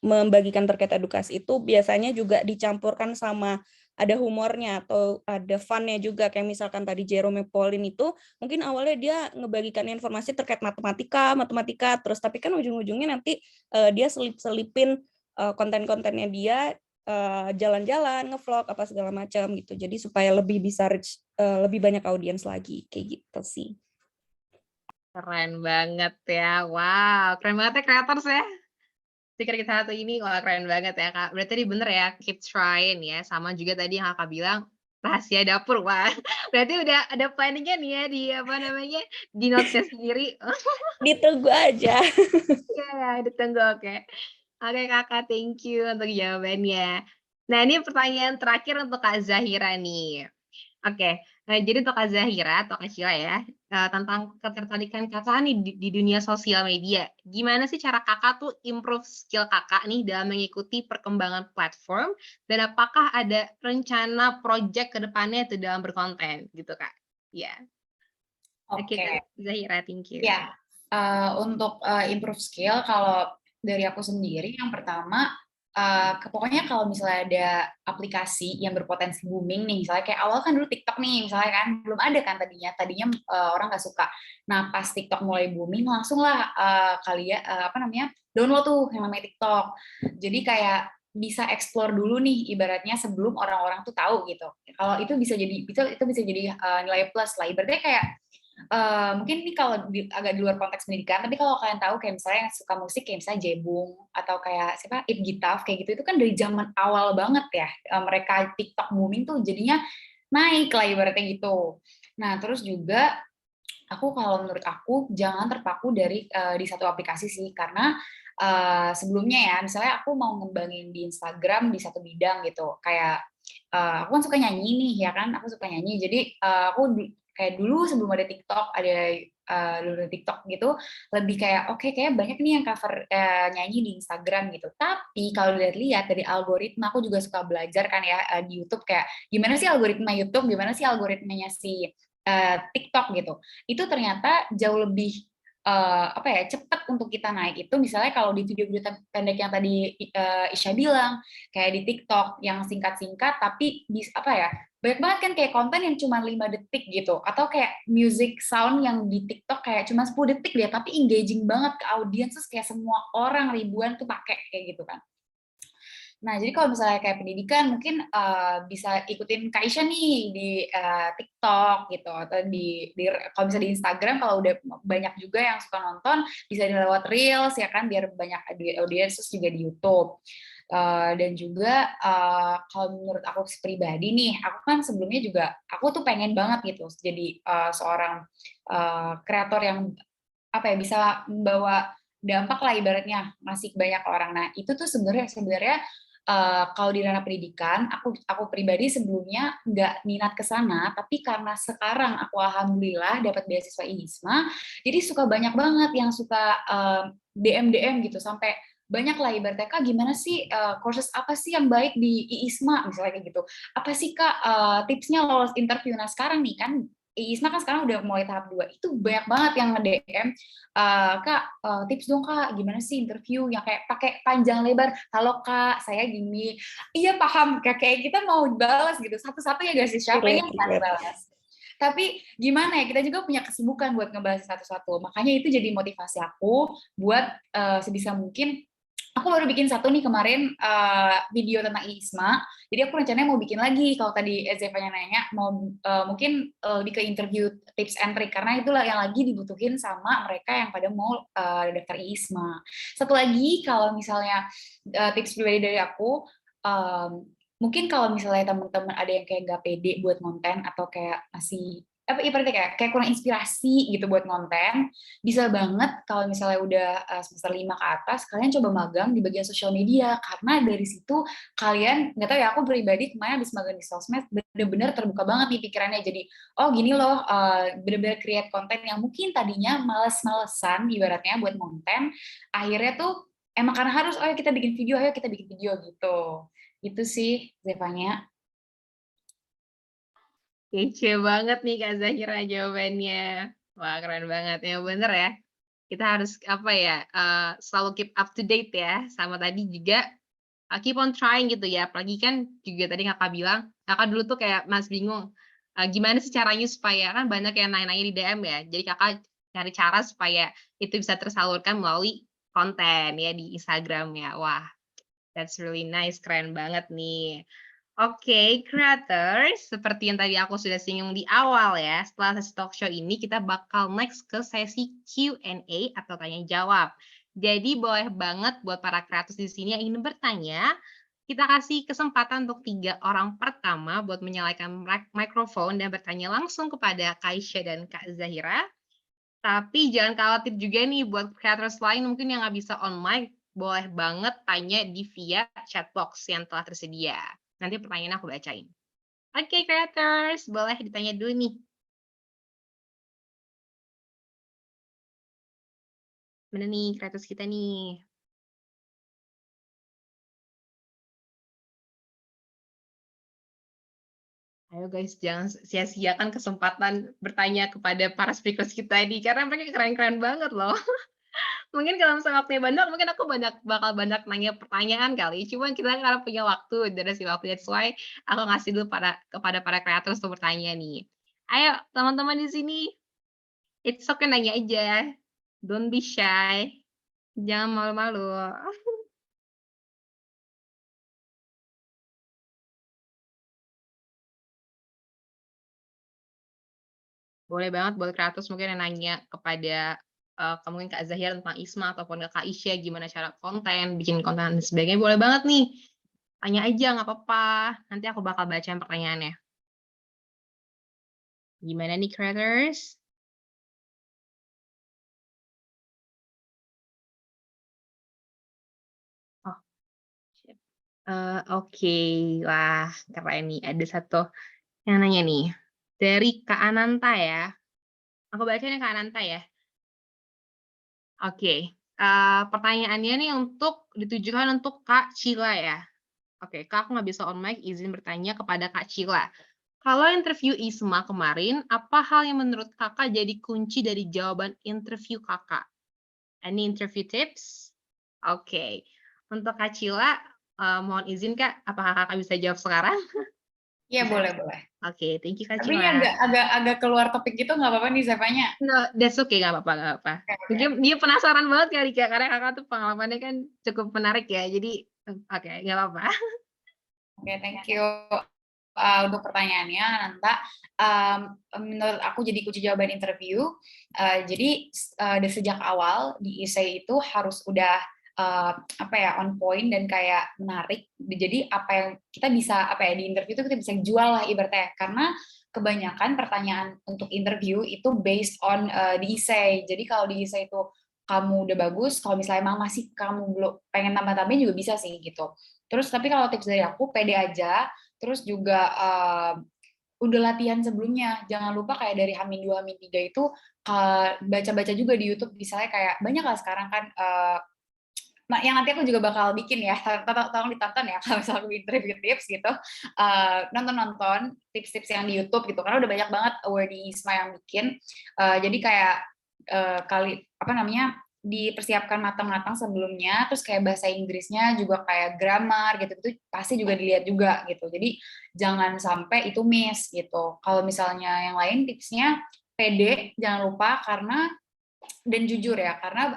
membagikan terkait edukasi itu, biasanya juga dicampurkan sama ada humornya atau ada fun-nya juga. Kayak misalkan tadi Jerome Pauline itu mungkin awalnya dia ngebagikan informasi terkait matematika, terus tapi kan ujung-ujungnya nanti dia selipin konten-kontennya dia jalan-jalan, ngevlog apa segala macam gitu. Jadi supaya lebih bisa reach lebih banyak audiens lagi kayak gitu sih. Keren banget ya. Wow, keren banget ya creators ya. Stiker kita satu ini, wah keren banget ya Kak. Berarti tadi bener ya, keep trying ya. Sama juga tadi yang Kakak bilang, rahasia dapur. Wah, berarti udah ada planning-nya nih ya di apa namanya, di notes-nya sendiri. Ditunggu aja. Iya, ya, ditunggu, oke. Oke Kakak, thank you untuk jawabannya. Nah ini pertanyaan terakhir untuk Kak Zahira nih. Oke, jadi untuk Kak Zahira atau Kak Sheila ya, tentang ketertarikan Kakak nih di dunia sosial media. Gimana sih cara Kakak tuh improve skill Kakak nih dalam mengikuti perkembangan platform, dan apakah ada rencana project ke depannya itu dalam berkonten gitu, Kak? Iya. Oke, Oke, Kak Zahira, thank you. ya. Untuk improve skill, kalau dari aku sendiri, yang pertama, pokoknya kalau misalnya ada aplikasi yang berpotensi booming nih, misalnya kayak awal kan dulu TikTok nih, misalnya kan belum ada kan tadinya orang nggak suka. Nah pas TikTok mulai booming, langsung lah kalian download tuh yang namanya TikTok. Jadi kayak bisa explore dulu nih ibaratnya sebelum orang-orang tuh tahu gitu. Kalau itu bisa jadi nilai plus lah. Ibaratnya kayak mungkin ini kalau agak di luar konteks pendidikan, tapi kalau kalian tahu kayak misalnya yang suka musik kayak misalnya Jebung atau kayak siapa It Gitaf kayak gitu, itu kan dari zaman awal banget ya mereka TikTok booming tuh jadinya naik lah ibaratnya gitu. Nah terus juga kalau menurut aku jangan terpaku di satu aplikasi sih, karena sebelumnya ya misalnya aku mau ngembangin di Instagram di satu bidang gitu, kayak aku kan suka nyanyi nih ya kan, aku suka nyanyi, jadi aku kayak dulu sebelum ada TikTok, dulu ada TikTok gitu, lebih kayak oke, kayak banyak nih yang cover nyanyi di Instagram gitu. Tapi kalau dilihat dari algoritma, aku juga suka belajar kan ya di YouTube, kayak gimana sih algoritma YouTube, gimana sih algoritmanya si TikTok gitu. Itu ternyata jauh lebih cepat untuk kita naik itu. Misalnya kalau di video-video pendek yang tadi Isya bilang, kayak di TikTok yang singkat-singkat tapi banyak banget kan kayak konten yang cuma 5 detik gitu, atau kayak music sound yang di TikTok kayak cuma 10 detik dia, tapi engaging banget ke audiens, terus kayak semua orang ribuan tuh pakai kayak gitu kan. Nah, jadi kalau misalnya kayak pendidikan, mungkin bisa ikutin Kak Isya nih di TikTok gitu, atau kalau bisa di Instagram, kalau udah banyak juga yang suka nonton, bisa lewat Reels ya kan, biar banyak di audiens, terus juga di YouTube. Dan juga kalau menurut aku pribadi nih, aku kan sebelumnya juga, aku tuh pengen banget gitu, jadi seorang kreator yang bisa membawa dampak lah ibaratnya masih banyak orang. Nah itu tuh sebenarnya kalau di ranah pendidikan, aku pribadi sebelumnya nggak minat ke sana, tapi karena sekarang aku alhamdulillah dapat beasiswa IISMA, jadi suka banyak banget yang suka DM gitu, sampai banyak lah ibaratnya, Kak gimana sih courses apa sih yang baik di IISMA misalnya kayak gitu. Apa sih Kak tipsnya lolos interview? Nah sekarang nih kan IISMA kan sekarang udah mulai tahap 2, itu banyak banget yang nge-DM, Kak tips dong Kak, gimana sih interview yang kayak pakai panjang lebar, halo Kak, saya gini, iya paham, kayak kita mau balas gitu, satu-satu ya guys, siapa yang kan balas. Tapi gimana ya, kita juga punya kesibukan buat ngebahas satu-satu, makanya itu jadi motivasi aku buat sebisa mungkin. Aku baru bikin satu nih kemarin video tentang IISMA, jadi aku rencananya mau bikin lagi. Kalau tadi Zevanya nanya, mau mungkin lebih ke interview tips and trick, karena itulah yang lagi dibutuhin sama mereka yang pada mau daftar IISMA. Satu lagi, kalau misalnya tips pribadi dari aku, mungkin kalau misalnya teman-teman ada yang kayak nggak pede buat konten atau kayak masih ibaratnya kayak kurang inspirasi gitu buat konten, bisa banget kalau misalnya udah semester 5 ke atas, kalian coba magang di bagian sosial media, karena dari situ kalian, nggak tahu ya, aku pribadi kemarin habis magang di sosmed, bener-bener terbuka banget nih pikirannya, jadi oh gini loh, bener-bener create konten yang mungkin tadinya males-malesan ibaratnya buat konten, akhirnya tuh emang karena harus, ayo kita bikin video gitu. Itu sih Zevanya. Kece banget nih Kak Zahira jawabannya. Wah, keren banget. Ya bener ya. Kita harus apa ya, selalu keep up to date ya. Sama tadi juga keep on trying gitu ya. Apalagi kan juga tadi Kakak bilang, Kakak dulu tuh kayak Mas bingung, gimana sih caranya supaya kan banyak yang nanya-nanya di DM ya. Jadi Kakak cari cara supaya itu bisa tersalurkan melalui konten ya di Instagram ya. Wah, that's really nice, keren banget nih. Oke, creators, seperti yang tadi aku sudah singgung di awal ya, setelah sesi talk show ini kita bakal next ke sesi Q&A atau tanya jawab. Jadi boleh banget buat para creators di sini yang ingin bertanya, kita kasih kesempatan untuk 3 orang pertama buat menyalakan mikrofon dan bertanya langsung kepada Kaisha dan Kak Zahira. Tapi jangan khawatir juga nih buat creators lain mungkin yang nggak bisa on mic, boleh banget tanya di via chat box yang telah tersedia. Nanti pertanyaannya aku bacain. Oke, creators, boleh ditanya dulu nih. Mana nih creators kita nih? Ayo guys, jangan sia-siakan kesempatan bertanya kepada para speakers kita ini, karena mereka keren-keren banget loh. Mungkin kalau misalnya waktunya banyak, mungkin aku bakal banyak nanya pertanyaan kali. Cuman kita karena punya waktu, durasi waktu, that's why aku ngasih dulu kepada para creators untuk bertanya nih. Ayo, teman-teman di sini, it's okay nanya aja. Don't be shy. Jangan malu-malu. Boleh banget buat kreator mungkin yang nanya kepada mungkin Kak Zahira tentang IISMA ataupun ke Kak Isya gimana cara konten, bikin konten dan sebagainya, boleh banget nih. Tanya aja nggak apa-apa. Nanti aku bakal bacain pertanyaannya. Gimana nih creators? Oh, oke. Wah, keren nih. Ada satu yang nanya nih. Dari Kak Ananta ya. Aku bacain Kak Ananta ya. Oke. Pertanyaannya nih ditujukan untuk Kak Cila ya. Oke, Kak, aku nggak bisa on mic, izin bertanya kepada Kak Cila. Kalau interview IISMA kemarin, apa hal yang menurut Kakak jadi kunci dari jawaban interview Kakak? Any interview tips? Oke. Untuk Kak Cila, mohon izin Kak, apakah Kakak bisa jawab sekarang? Iya, boleh. Oke, thank you Kak Tapi Cila. ini agak keluar topik gitu, nggak apa-apa nih Zevanya? No, that's okay, nggak apa-apa. Mungkin dia penasaran banget kali Kak, karena Kakak tuh pengalamannya kan cukup menarik ya, jadi oke, nggak apa-apa. Oke, thank you untuk pertanyaannya, Nanta. Menurut aku jadi kunci jawaban interview. Jadi dari sejak awal di ISEI itu harus udah on point dan kayak menarik. Jadi apa yang kita bisa di interview itu kita bisa jual lah ibaratnya. Karena kebanyakan pertanyaan untuk interview itu based on di ISEI. Jadi kalau di ISEI itu kamu udah bagus, kalau misalnya emang masih kamu belum pengen tambah-tambahin juga bisa sih gitu. Terus tapi kalau tips dari aku pede aja, terus juga udah latihan sebelumnya. Jangan lupa kayak dari H-2, H-3 itu baca-baca juga di YouTube, misalnya kayak banyak lah sekarang kan yang nanti aku juga bakal bikin ya, tolong ditonton ya kalau misalnya aku interview tips gitu, nonton tips-tips yang di YouTube gitu, karena udah banyak banget Awardee ISMA yang bikin, jadi kayak dipersiapkan matang-matang sebelumnya, terus kayak bahasa Inggrisnya juga kayak grammar gitu, itu pasti juga dilihat juga gitu, jadi jangan sampai itu miss gitu. Kalau misalnya yang lain tipsnya pede, jangan lupa dan jujur ya, karena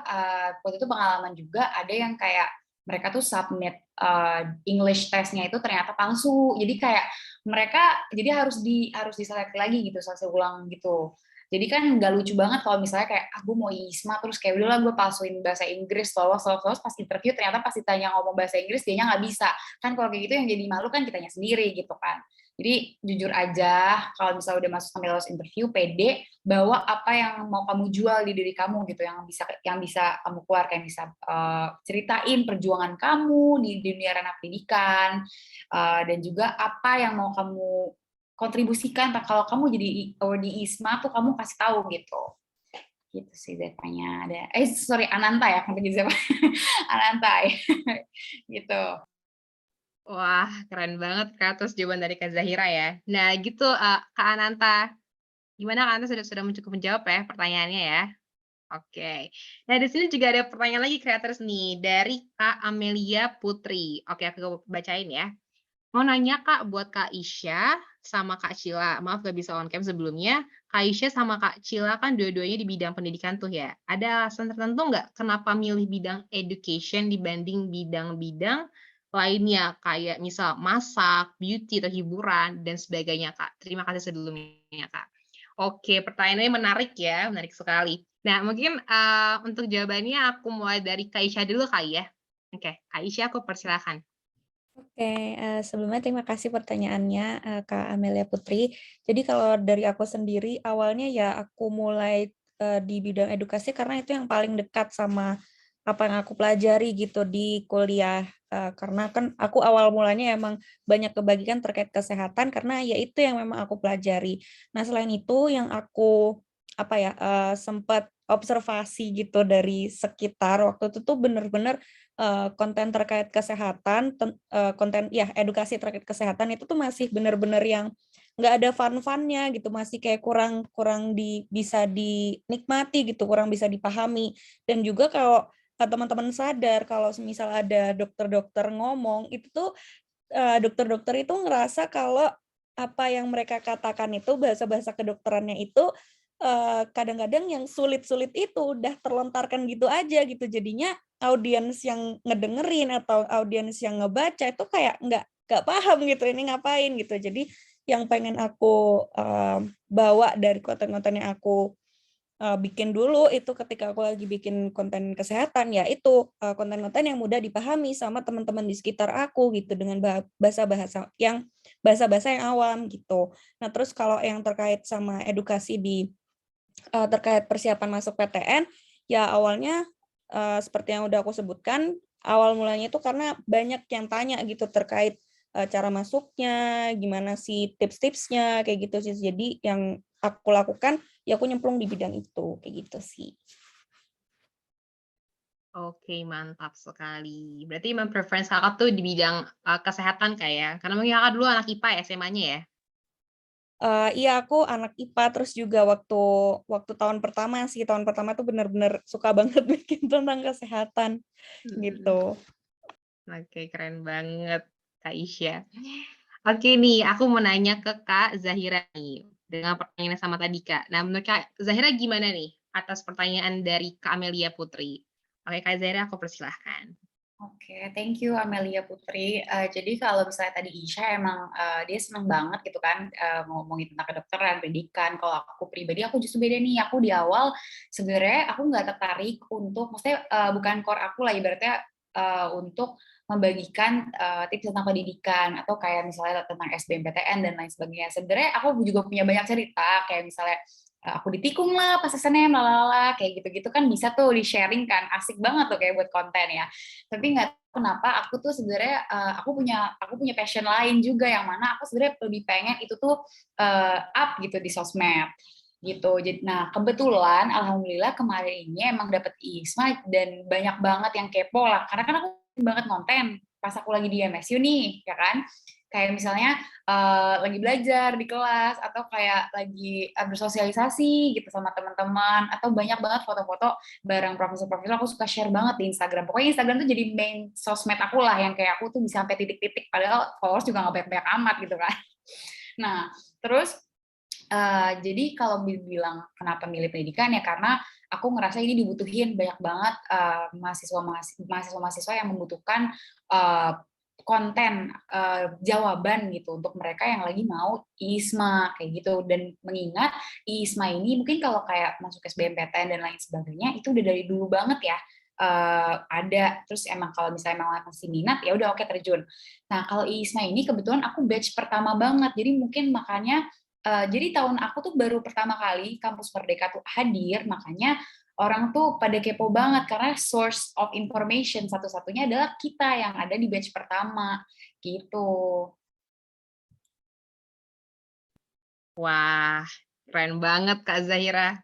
waktu itu pengalaman juga ada yang kayak mereka tuh submit English testnya itu ternyata palsu, jadi kayak mereka harus diselect lagi gitu, seleksi ulang gitu. Jadi kan nggak lucu banget kalau misalnya kayak aku mau ISMA terus kayak udahlah gue palsuin bahasa Inggris, lolos pas interview ternyata pas ditanya ngomong bahasa Inggris dianya nggak bisa, kan kalau kayak gitu yang jadi malu kan kitanya sendiri gitu kan. Jadi jujur aja, kalau misalnya udah masuk sampai lolos interview, pede, bawa apa yang mau kamu jual di diri kamu gitu, yang bisa kamu keluarkan, yang bisa ceritain perjuangan kamu di dunia ranah pendidikan, dan juga apa yang mau kamu kontribusikan kalau kamu jadi awardee ISMA tuh kamu kasih tahu gitu. Gitu sih datanya. Ananta ya, kan jadi siapa? Ananta ya. Gitu. Wah, keren banget Kak, terus jawaban dari Kak Zahira ya. Nah gitu, Kak Ananta, gimana Kak Ananta sudah cukup menjawab ya pertanyaannya ya? Oke. Nah di sini juga ada pertanyaan lagi kreators nih, dari Kak Amelia Putri. Oke, aku bacain ya. Mau nanya Kak, buat Kak Isya sama Kak Cila, maaf gak bisa on cam sebelumnya, Kak Isya sama Kak Cila kan dua-duanya di bidang pendidikan tuh ya. Ada alasan tertentu nggak kenapa milih bidang education dibanding bidang-bidang lainnya, kayak misal masak, beauty, atau hiburan, dan sebagainya Kak? Terima kasih sebelumnya Kak. Oke, pertanyaannya menarik ya, menarik sekali. Nah mungkin untuk jawabannya aku mulai dari Kak Isya dulu kali ya. Oke, Kak Isya aku persilakan. Oke, sebelumnya terima kasih pertanyaannya, Kak Amelia Putri. Jadi kalau dari aku sendiri, awalnya ya aku mulai di bidang edukasi karena itu yang paling dekat sama apa yang aku pelajari gitu di kuliah. Karena kan aku awal mulanya emang banyak kebagian terkait kesehatan karena ya itu yang memang aku pelajari. Nah selain itu yang aku sempat observasi gitu dari sekitar waktu itu tuh bener-bener konten terkait kesehatan, konten ya edukasi terkait kesehatan itu tuh masih benar-benar yang nggak ada fun-funnya gitu, masih kayak kurang bisa dinikmati gitu, kurang bisa dipahami. Dan juga kalau teman-teman sadar kalau misal ada dokter-dokter ngomong itu tuh dokter-dokter itu ngerasa kalau apa yang mereka katakan itu bahasa-bahasa kedokterannya itu kadang-kadang yang sulit-sulit itu udah terlontarkan gitu aja gitu, jadinya audiens yang ngedengerin atau audiens yang ngebaca itu kayak nggak paham gitu ini ngapain gitu. Jadi yang pengen aku bawa dari konten-konten yang aku bikin dulu itu ketika aku lagi bikin konten kesehatan ya itu konten-konten yang mudah dipahami sama teman-teman di sekitar aku gitu dengan bahasa-bahasa yang awam gitu. Nah terus kalau yang terkait sama edukasi terkait persiapan masuk PTN ya awalnya seperti yang udah aku sebutkan, awal mulanya itu karena banyak yang tanya gitu terkait cara masuknya, gimana sih tips-tipsnya, kayak gitu sih. Jadi yang aku lakukan, ya aku nyemplung di bidang itu, kayak gitu sih. Oke, mantap sekali. Berarti memang preference Kakak tuh di bidang kesehatan Kak ya? Karena mungkin Kakak dulu anak IPA ya SMA-nya ya? Iya, aku anak IPA, terus juga waktu tahun pertama tuh benar-benar suka banget bikin tentang kesehatan, gitu. Oke, keren banget Kak Isya. Oke nih, aku mau nanya ke Kak Zahira nih, dengan pertanyaan yang sama tadi Kak. Nah, menurut Kak Zahira gimana nih atas pertanyaan dari Kak Amelia Putri? Oke, Kak Zahira aku persilahkan. Oke, thank you Amelia Putri. Jadi kalau misalnya tadi Isya emang dia senang banget gitu kan ngomongin tentang kedokteran, pendidikan. Kalau aku pribadi, aku justru beda nih. Aku di awal sebenarnya aku nggak tertarik untuk, maksudnya bukan core aku lah ibaratnya untuk membagikan tips tentang pendidikan atau kayak misalnya tentang SBMPTN dan lain sebagainya. Sebenarnya aku juga punya banyak cerita kayak misalnya aku ditikung lah pas SNM, lalala, kayak gitu-gitu kan bisa tuh di-sharing kan, asik banget tuh kayak buat konten ya. Tapi nggak tahu kenapa aku tuh sebenarnya aku punya passion lain juga yang mana aku sebenarnya lebih pengen itu tuh up gitu di sosmed gitu. Jadi, nah kebetulan alhamdulillah kemarin ini emang dapet ISMA dan banyak banget yang kepo lah, karena kan aku banget konten pas aku lagi di MSU nih, ya kan? Kayak misalnya lagi belajar di kelas atau kayak lagi bersosialisasi gitu sama teman-teman atau banyak banget foto-foto bareng profesor-profesor aku suka share banget di Instagram. Pokoknya Instagram tuh jadi main sosmed aku lah yang kayak aku tuh bisa sampai titik-titik padahal followers juga nggak banyak-banyak amat gitu kan. Nah, terus jadi kalau bilang kenapa milih pendidikan ya karena aku ngerasa ini dibutuhin banyak banget mahasiswa-mahasiswa yang membutuhkan konten jawaban gitu untuk mereka yang lagi mau ISMA kayak gitu. Dan mengingat ISMA ini mungkin kalau kayak masuk SBMPTN dan lain sebagainya itu udah dari dulu banget ya ada. Terus emang kalau misalnya emang masih minat ya udah oke terjun. Nah kalau ISMA ini kebetulan aku batch pertama banget, jadi mungkin makanya jadi tahun aku tuh baru pertama kali Kampus Merdeka tuh hadir, makanya orang tuh pada kepo banget karena source of information satu-satunya adalah kita yang ada di batch pertama gitu. Wah, keren banget Kak Zahira.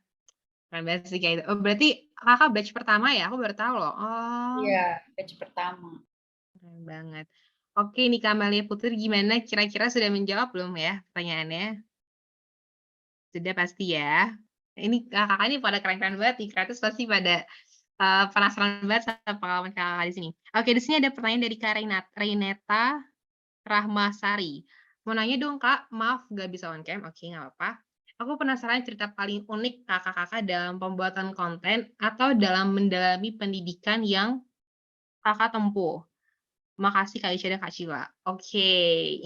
Keren banget sih kayak itu. Oh, berarti kakak batch pertama ya? Aku baru tahu loh. Oh, Iya, batch pertama. keren banget. Oke nih Kak Amalia Putri, gimana kira-kira sudah menjawab belum ya pertanyaannya? Sudah pasti ya. Ini kakak ini pada keren-keren banget nih, kreatif pasti pada penasaran banget sama pengalaman kakak di sini. Oke, di sini ada pertanyaan dari Kak Renata Rahmasari. Mau nanya dong Kak, maaf nggak bisa on cam. Oke, nggak apa-apa. Aku penasaran cerita paling unik kakak-kakak dalam pembuatan konten atau dalam mendalami pendidikan yang kakak tempuh. Makasih Kak Isya dan Kak Cila. Oke,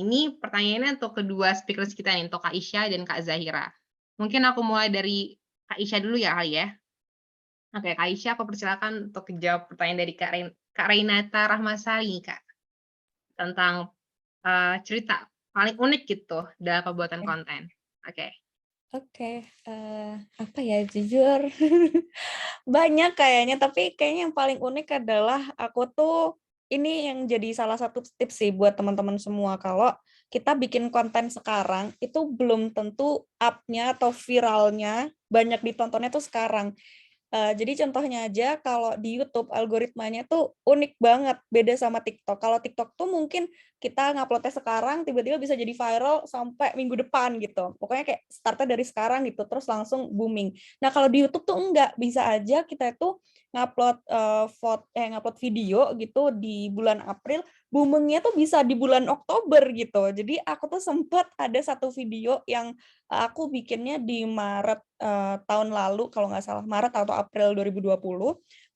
ini pertanyaannya untuk kedua speakers kita nih, untuk Kak Isya dan Kak Zahira. Mungkin aku mulai dari Kak Isya dulu ya kali ya. Oke, Kak Isya, aku persilakan untuk jawab pertanyaan dari Kak Renata Rahmasari nih, Kak. Tentang cerita paling unik gitu dalam pembuatan konten. Oke. Oke, apa ya, jujur banyak kayaknya, tapi kayaknya yang paling unik adalah aku tuh ini yang jadi salah satu tips sih buat teman-teman semua. Kalau kita bikin konten sekarang, itu belum tentu up-nya atau viralnya banyak ditontonnya tuh sekarang. Jadi contohnya aja kalau di YouTube algoritmanya tuh unik banget, beda sama TikTok. Kalau TikTok tuh mungkin kita nguploadnya sekarang, tiba-tiba bisa jadi viral sampai minggu depan gitu. Pokoknya kayak startnya dari sekarang gitu, terus langsung booming. Nah kalau di YouTube tuh enggak, bisa aja kita itu ngupload video gitu di bulan April, boomingnya tuh bisa di bulan Oktober gitu. Jadi aku tuh sempet ada satu video yang aku bikinnya di Maret tahun lalu, kalau nggak salah Maret atau April 2020,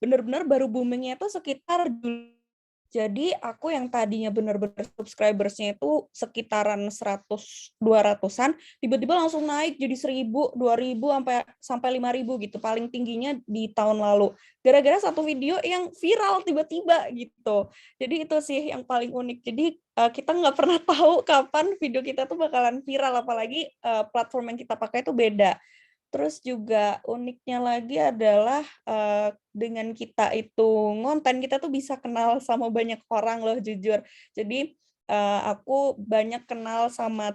bener-bener baru boomingnya itu sekitar Juli. Jadi aku yang tadinya bener-bener subscribersnya itu sekitaran 100-200-an, tiba-tiba langsung naik jadi 1.000, 2.000 sampai 5.000 gitu. Paling tingginya di tahun lalu. Gara-gara satu video yang viral tiba-tiba gitu. Jadi itu sih yang paling unik. Jadi kita nggak pernah tahu kapan video kita tuh bakalan viral, apalagi platform yang kita pakai itu beda. Terus juga uniknya lagi adalah dengan kita itu ngonten, kita tuh bisa kenal sama banyak orang loh jujur. Jadi aku banyak kenal sama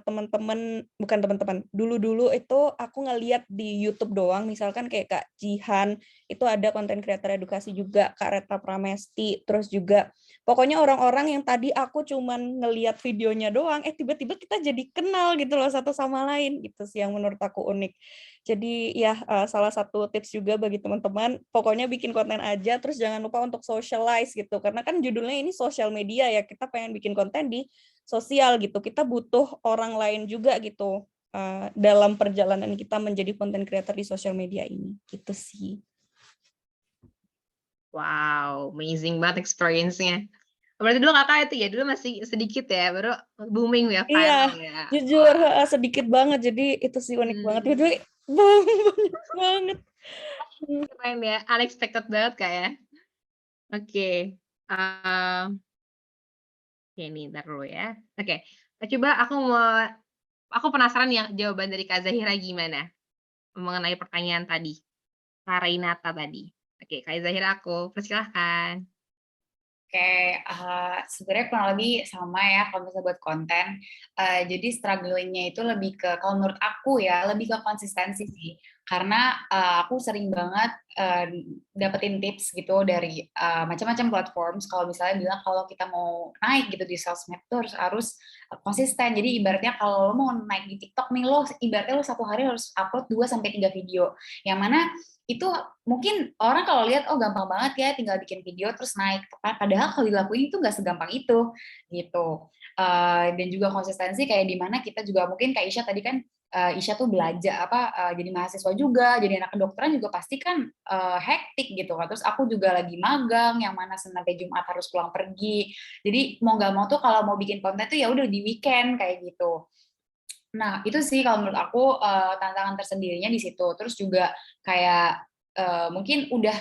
bukan teman-teman, dulu-dulu itu aku ngeliat di YouTube doang, misalkan kayak Kak Jihan, itu ada konten kreator edukasi juga, Kak Reta Pramesti, terus juga pokoknya orang-orang yang tadi aku cuman ngeliat videonya doang, tiba-tiba kita jadi kenal gitu loh satu sama lain, gitu sih yang menurut aku unik. Jadi ya salah satu tips juga bagi teman-teman, pokoknya bikin konten aja, terus jangan lupa untuk socialize gitu, karena kan judulnya ini sosial media ya, kita pengen bikin konten di sosial gitu, kita butuh orang lain juga gitu dalam perjalanan kita menjadi content creator di sosial media ini, gitu sih. Wow, amazing banget experience-nya. Berarti dulu kakak itu ya, dulu masih sedikit ya, baru booming ya, Iya, viral ya. jujur Wah. sedikit banget, jadi itu sih unik banget. Jadi banyak banget. Keren ya, unexpected banget Kak ya. Oke. Oke nih, ntar dulu ya. Oke, coba aku penasaran ya jawaban dari Kak Zahira gimana mengenai pertanyaan tadi, Kak Rainata tadi. Oke, Kak Zahira aku persilahkan. Oke, sebenarnya kurang lebih sama ya kalau misalnya buat konten. Jadi struggle-nya itu lebih ke, kalau menurut aku ya, lebih ke konsistensi sih. Karena aku sering banget dapetin tips gitu dari macam-macam platform. Kalau misalnya bilang kalau kita mau naik gitu di sosmed tuh harus konsisten. Jadi ibaratnya kalau lo mau naik di TikTok nih, lo ibaratnya lo satu hari harus upload 2-3 video. Yang mana itu mungkin orang kalau lihat oh gampang banget ya tinggal bikin video terus naik, padahal kalau dilakuin itu nggak segampang itu gitu. Dan juga konsistensi kayak di mana kita juga mungkin kayak Isya tadi kan, Isya tuh belajar jadi mahasiswa juga, jadi anak kedokteran juga pasti kan hektik gitu kan. Terus aku juga lagi magang yang mana Senin sampai Jumat harus pulang pergi, jadi mau nggak mau tuh kalau mau bikin konten tuh ya udah di weekend kayak gitu. Nah, itu sih kalau menurut aku tantangan tersendirinya di situ. Terus juga kayak mungkin udah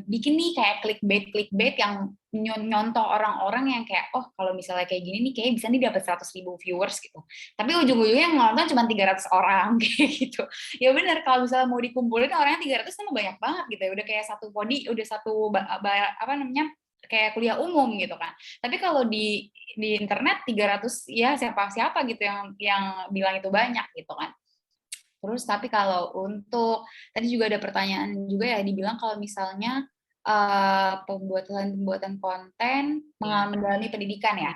bikin nih kayak clickbait yang nyontoh orang-orang yang kayak oh kalau misalnya kayak gini nih kayak bisa nih dapat 100.000 viewers gitu. Tapi ujung-ujungnya yang nonton cuma 300 orang kayak gitu. Ya benar kalau misalnya mau dikumpulin orangnya 300 sama banyak banget gitu ya. Udah kayak satu udah satu apa namanya? Kayak kuliah umum gitu kan. Tapi kalau di internet 300 ya siapa gitu yang bilang itu banyak gitu kan. Terus tapi kalau untuk tadi juga ada pertanyaan juga ya dibilang kalau misalnya pembuatan konten mendalami pendidikan ya.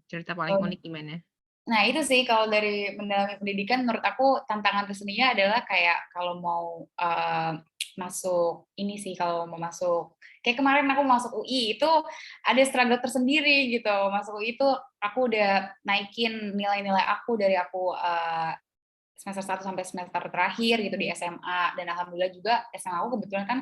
Cerita paling unik gimana? Nah itu sih kalau dari mendalami pendidikan menurut aku tantangan tersendirinya adalah kayak kalau mau masuk ini sih, kalau mau masuk kayak kemarin aku masuk UI itu ada struggle tersendiri gitu. Masuk UI itu aku udah naikin nilai-nilai aku dari aku semester 1 sampai semester terakhir gitu di SMA, dan alhamdulillah juga SMA aku kebetulan kan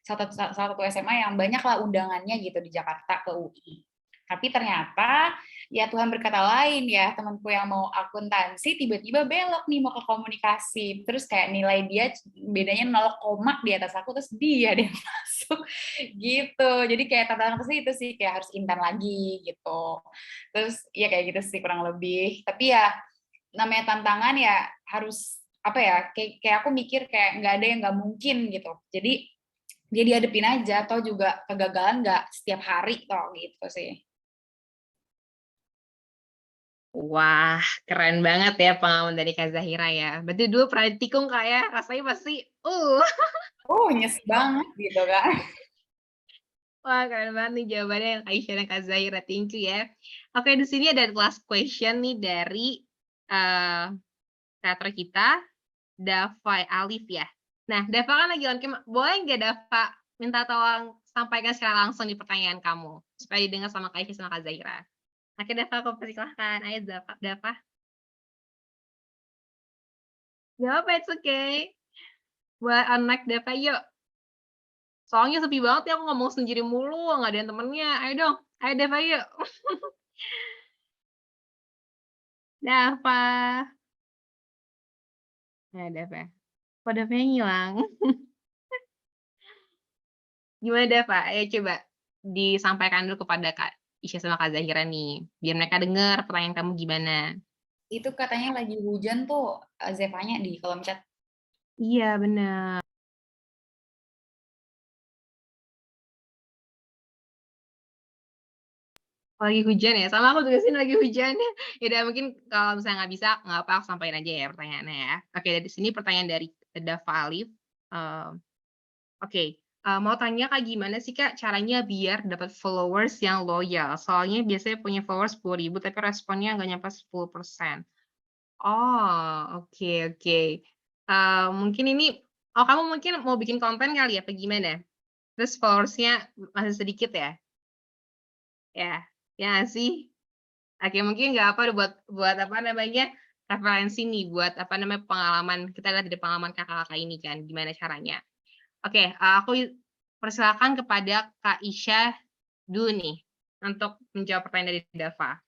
salah satu SMA yang banyak lah undangannya gitu di Jakarta ke UI. Tapi ternyata ya Tuhan berkata lain ya, temanku yang mau akuntansi tiba-tiba belok nih mau ke komunikasi, terus kayak nilai dia bedanya 0, di atas aku, terus dia deh masuk gitu. Jadi kayak tantangan itu sih kayak harus intan lagi gitu. Terus ya kayak gitu sih kurang lebih. Tapi ya namanya tantangan ya harus apa ya, kayak aku mikir kayak nggak ada yang nggak mungkin gitu. Jadi dia dihadapin aja, atau juga kegagalan nggak setiap hari toh gitu sih. Wah, keren banget ya pengalaman dari Kak Zahira ya. Berarti dulu pernah ditikung Kak ya, rasanya pasti Oh, nyes banget gitu kan. Wah, keren banget nih jawabannya yang Kak Isya dan Kak Zahira. Thank you ya. Oke, di sini ada last question nih dari kreator kita, Dava Alif ya. Nah, Dava kan lagi on cam. Boleh nggak Dava minta tolong sampaikan secara langsung di pertanyaan kamu supaya didengar sama Kak Isya sama Kak Zahira. Oke, Dava, aku persilahkan. Ayo, Dava. Gak apa, it's okay. Buat on-mic Dava, yuk. Soalnya sepi banget ya, aku ngomong sendiri mulu, nggak ada yang temennya. Ayo dong, ayo Dava, yuk. Dava. Nah, Dava. Kok Davanya ngilang? Gimana Dava? Ayo coba disampaikan dulu kepada Kak Isya sama Kak Zahira nih, biar mereka dengar pertanyaan kamu gimana. Itu katanya lagi hujan tuh, Zevanya di kolom chat. Iya, bener. Lagi hujan ya? Sama aku juga sini lagi hujan. Ya udah mungkin kalau misalnya nggak bisa, nggak apa, aku sampaikan aja ya pertanyaannya ya. Oke, dari sini pertanyaan dari Dava Alif. Oke, mau tanya Kak, gimana sih Kak caranya biar dapat followers yang loyal? Soalnya biasanya punya followers 10.000 tapi responnya nggak nyampe 10%. Oh, oke. Mungkin ini kamu mungkin mau bikin konten kali ya, apa gimana? Terus followers-nya masih sedikit ya? Ya, ya nggak sih? Oke, mungkin nggak apa buat apa namanya, referensi nih, buat apa namanya, pengalaman, kita lihat dari pengalaman Kakak-kakak ini kan, gimana caranya. Oke, aku persilakan kepada Kak Isya dulu nih, untuk menjawab pertanyaan dari Dava.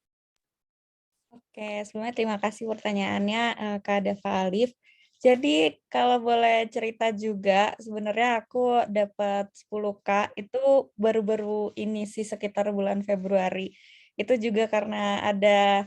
Oke, sebelumnya terima kasih pertanyaannya Kak Dava Alif. Jadi kalau boleh cerita juga, sebenarnya aku dapat 10K itu baru-baru ini sih sekitar bulan Februari. Itu juga karena ada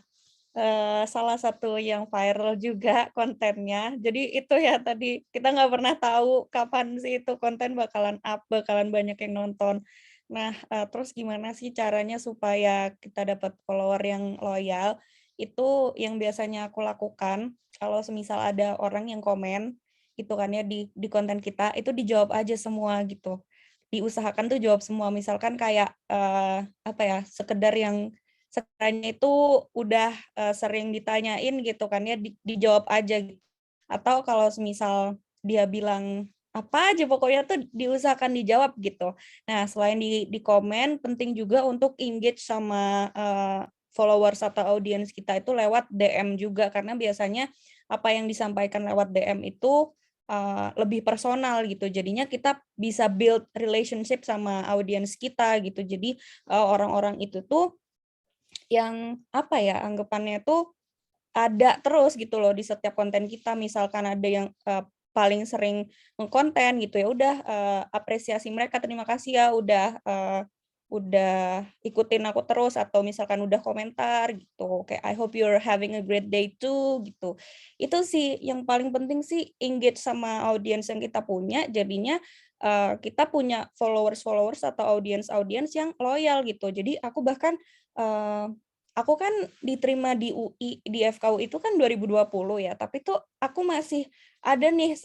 salah satu yang viral juga kontennya. Jadi itu ya tadi kita nggak pernah tahu kapan sih itu konten bakalan up, bakalan banyak yang nonton. Nah, terus gimana sih caranya supaya kita dapat follower yang loyal? Itu yang biasanya aku lakukan kalau semisal ada orang yang komen gitu kan ya di konten kita, itu dijawab aja semua gitu. Diusahakan tuh jawab semua. Misalkan kayak apa ya, sekedar yang sekiranya itu udah sering ditanyain gitu kan ya, dijawab aja gitu. Atau kalau semisal dia bilang apa aja pokoknya tuh diusahakan dijawab gitu. Nah, selain di komen, penting juga untuk engage sama followers atau audiens kita itu lewat DM juga, karena biasanya apa yang disampaikan lewat DM itu lebih personal gitu. Jadinya kita bisa build relationship sama audiens kita gitu. Jadi orang-orang itu tuh yang apa ya, anggapannya tuh ada terus gitu loh di setiap konten kita. Misalkan ada yang paling sering mengkonten gitu ya udah, apresiasi mereka, terima kasih ya udah ikutin aku terus, atau misalkan udah komentar gitu kayak I hope you're having a great day too gitu. Itu sih yang paling penting sih, engage sama audiens yang kita punya, jadinya kita punya followers atau audiens yang loyal gitu. Jadi aku bahkan aku kan diterima di UI, di FKU itu kan 2020 ya, tapi tuh aku masih ada nih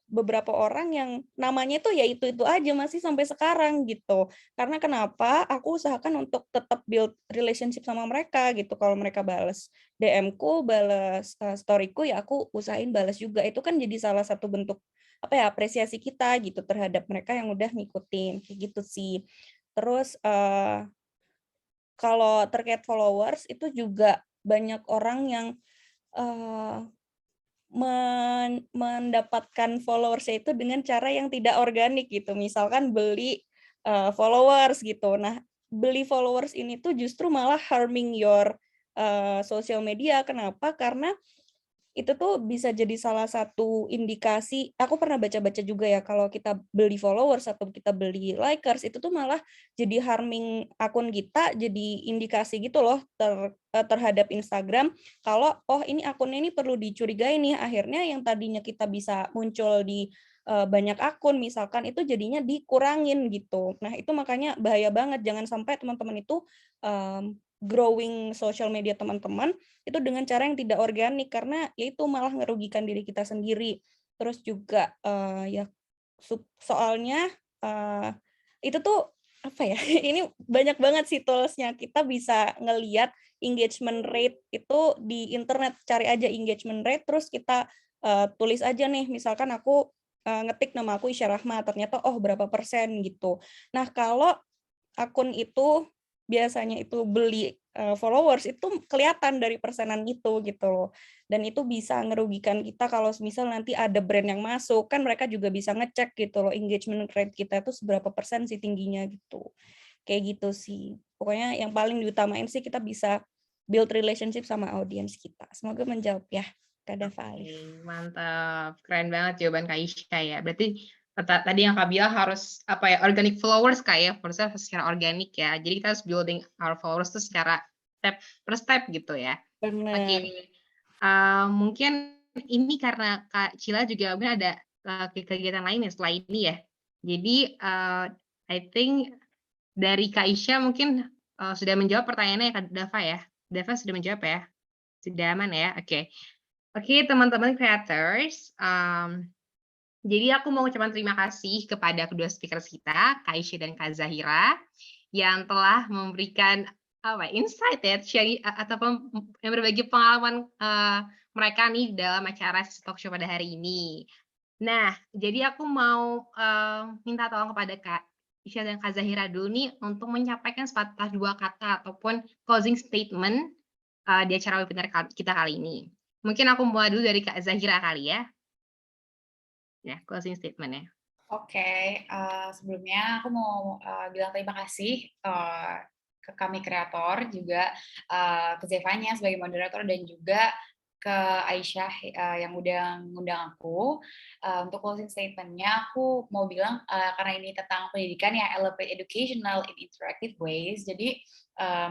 beberapa orang yang namanya tuh ya itu-itu aja masih sampai sekarang gitu. Karena kenapa? Aku usahakan untuk tetap build relationship sama mereka gitu. Kalau mereka bales DM-ku, bales story-ku, ya aku usahain balas juga. Itu kan jadi salah satu bentuk apa ya, apresiasi kita gitu terhadap mereka yang udah ngikutin, kayak gitu sih. Terus kalau terkait followers itu juga banyak orang yang mendapatkan followers-nya itu dengan cara yang tidak organik gitu. Misalkan beli followers gitu. Nah, beli followers ini tuh justru malah harming your social media. Kenapa? Karena itu tuh bisa jadi salah satu indikasi, aku pernah baca-baca juga ya, kalau kita beli followers atau kita beli likers, itu tuh malah jadi harming akun kita, jadi indikasi gitu loh terhadap Instagram, kalau, oh ini akunnya ini perlu dicurigai nih, akhirnya yang tadinya kita bisa muncul di banyak akun misalkan, itu jadinya dikurangin gitu. Nah itu makanya bahaya banget, jangan sampai teman-teman itu growing social media teman-teman itu dengan cara yang tidak organik, karena ya itu malah ngerugikan diri kita sendiri. Terus juga ya soalnya itu tuh apa ya, ini banyak banget sih toolsnya, kita bisa ngelihat engagement rate itu di internet, cari aja engagement rate, terus kita tulis aja nih, misalkan aku ngetik nama aku Isya Rahma, ternyata oh berapa persen gitu. Nah kalau akun itu biasanya itu beli followers, itu kelihatan dari persenan itu gitu loh. Dan itu bisa ngerugikan kita kalau misal nanti ada brand yang masuk, kan mereka juga bisa ngecek gitu loh engagement rate kita itu seberapa persen sih tingginya gitu. Kayak gitu sih. Pokoknya yang paling diutamain sih kita bisa build relationship sama audiens kita. Semoga menjawab ya, Kak Dava Alif. Mantap, keren banget jawaban Kak Isya ya. Berarti tadi yang Kak bilang harus apa ya, organic followers Kak ya, followers secara organik ya. Jadi kita harus building our followers itu secara step per step gitu ya. Oke, Benar. mungkin ini karena Kak Cila juga mungkin ada kegiatan lain ya setelah ini ya. Jadi I think dari Kak Isya mungkin sudah menjawab pertanyaannya Kak Dava ya. Dava sudah menjawab ya? Sudah aman ya? Oke. Oke, teman-teman creators, jadi aku mau ucapkan terima kasih kepada kedua speaker kita, Kak Isya dan Kak Zahira, yang telah memberikan insight ya, ataupun yang berbagi pengalaman mereka nih dalam acara Talk Show pada hari ini. Nah, jadi aku mau minta tolong kepada Kak Isya dan Kak Zahira dulu nih untuk menyampaikan sepatah dua kata ataupun closing statement di acara webinar kita kali ini. Mungkin aku mulai dulu dari Kak Zahira kali ya. Ya, closing statement-nya. Oke, sebelumnya aku mau bilang terima kasih ke kami kreator, juga ke Zevanya sebagai moderator, dan juga ke Aisyah yang udah ngundang aku. Untuk closing statement-nya aku mau bilang karena ini tentang pendidikan ya, elevate educational in interactive ways. Jadi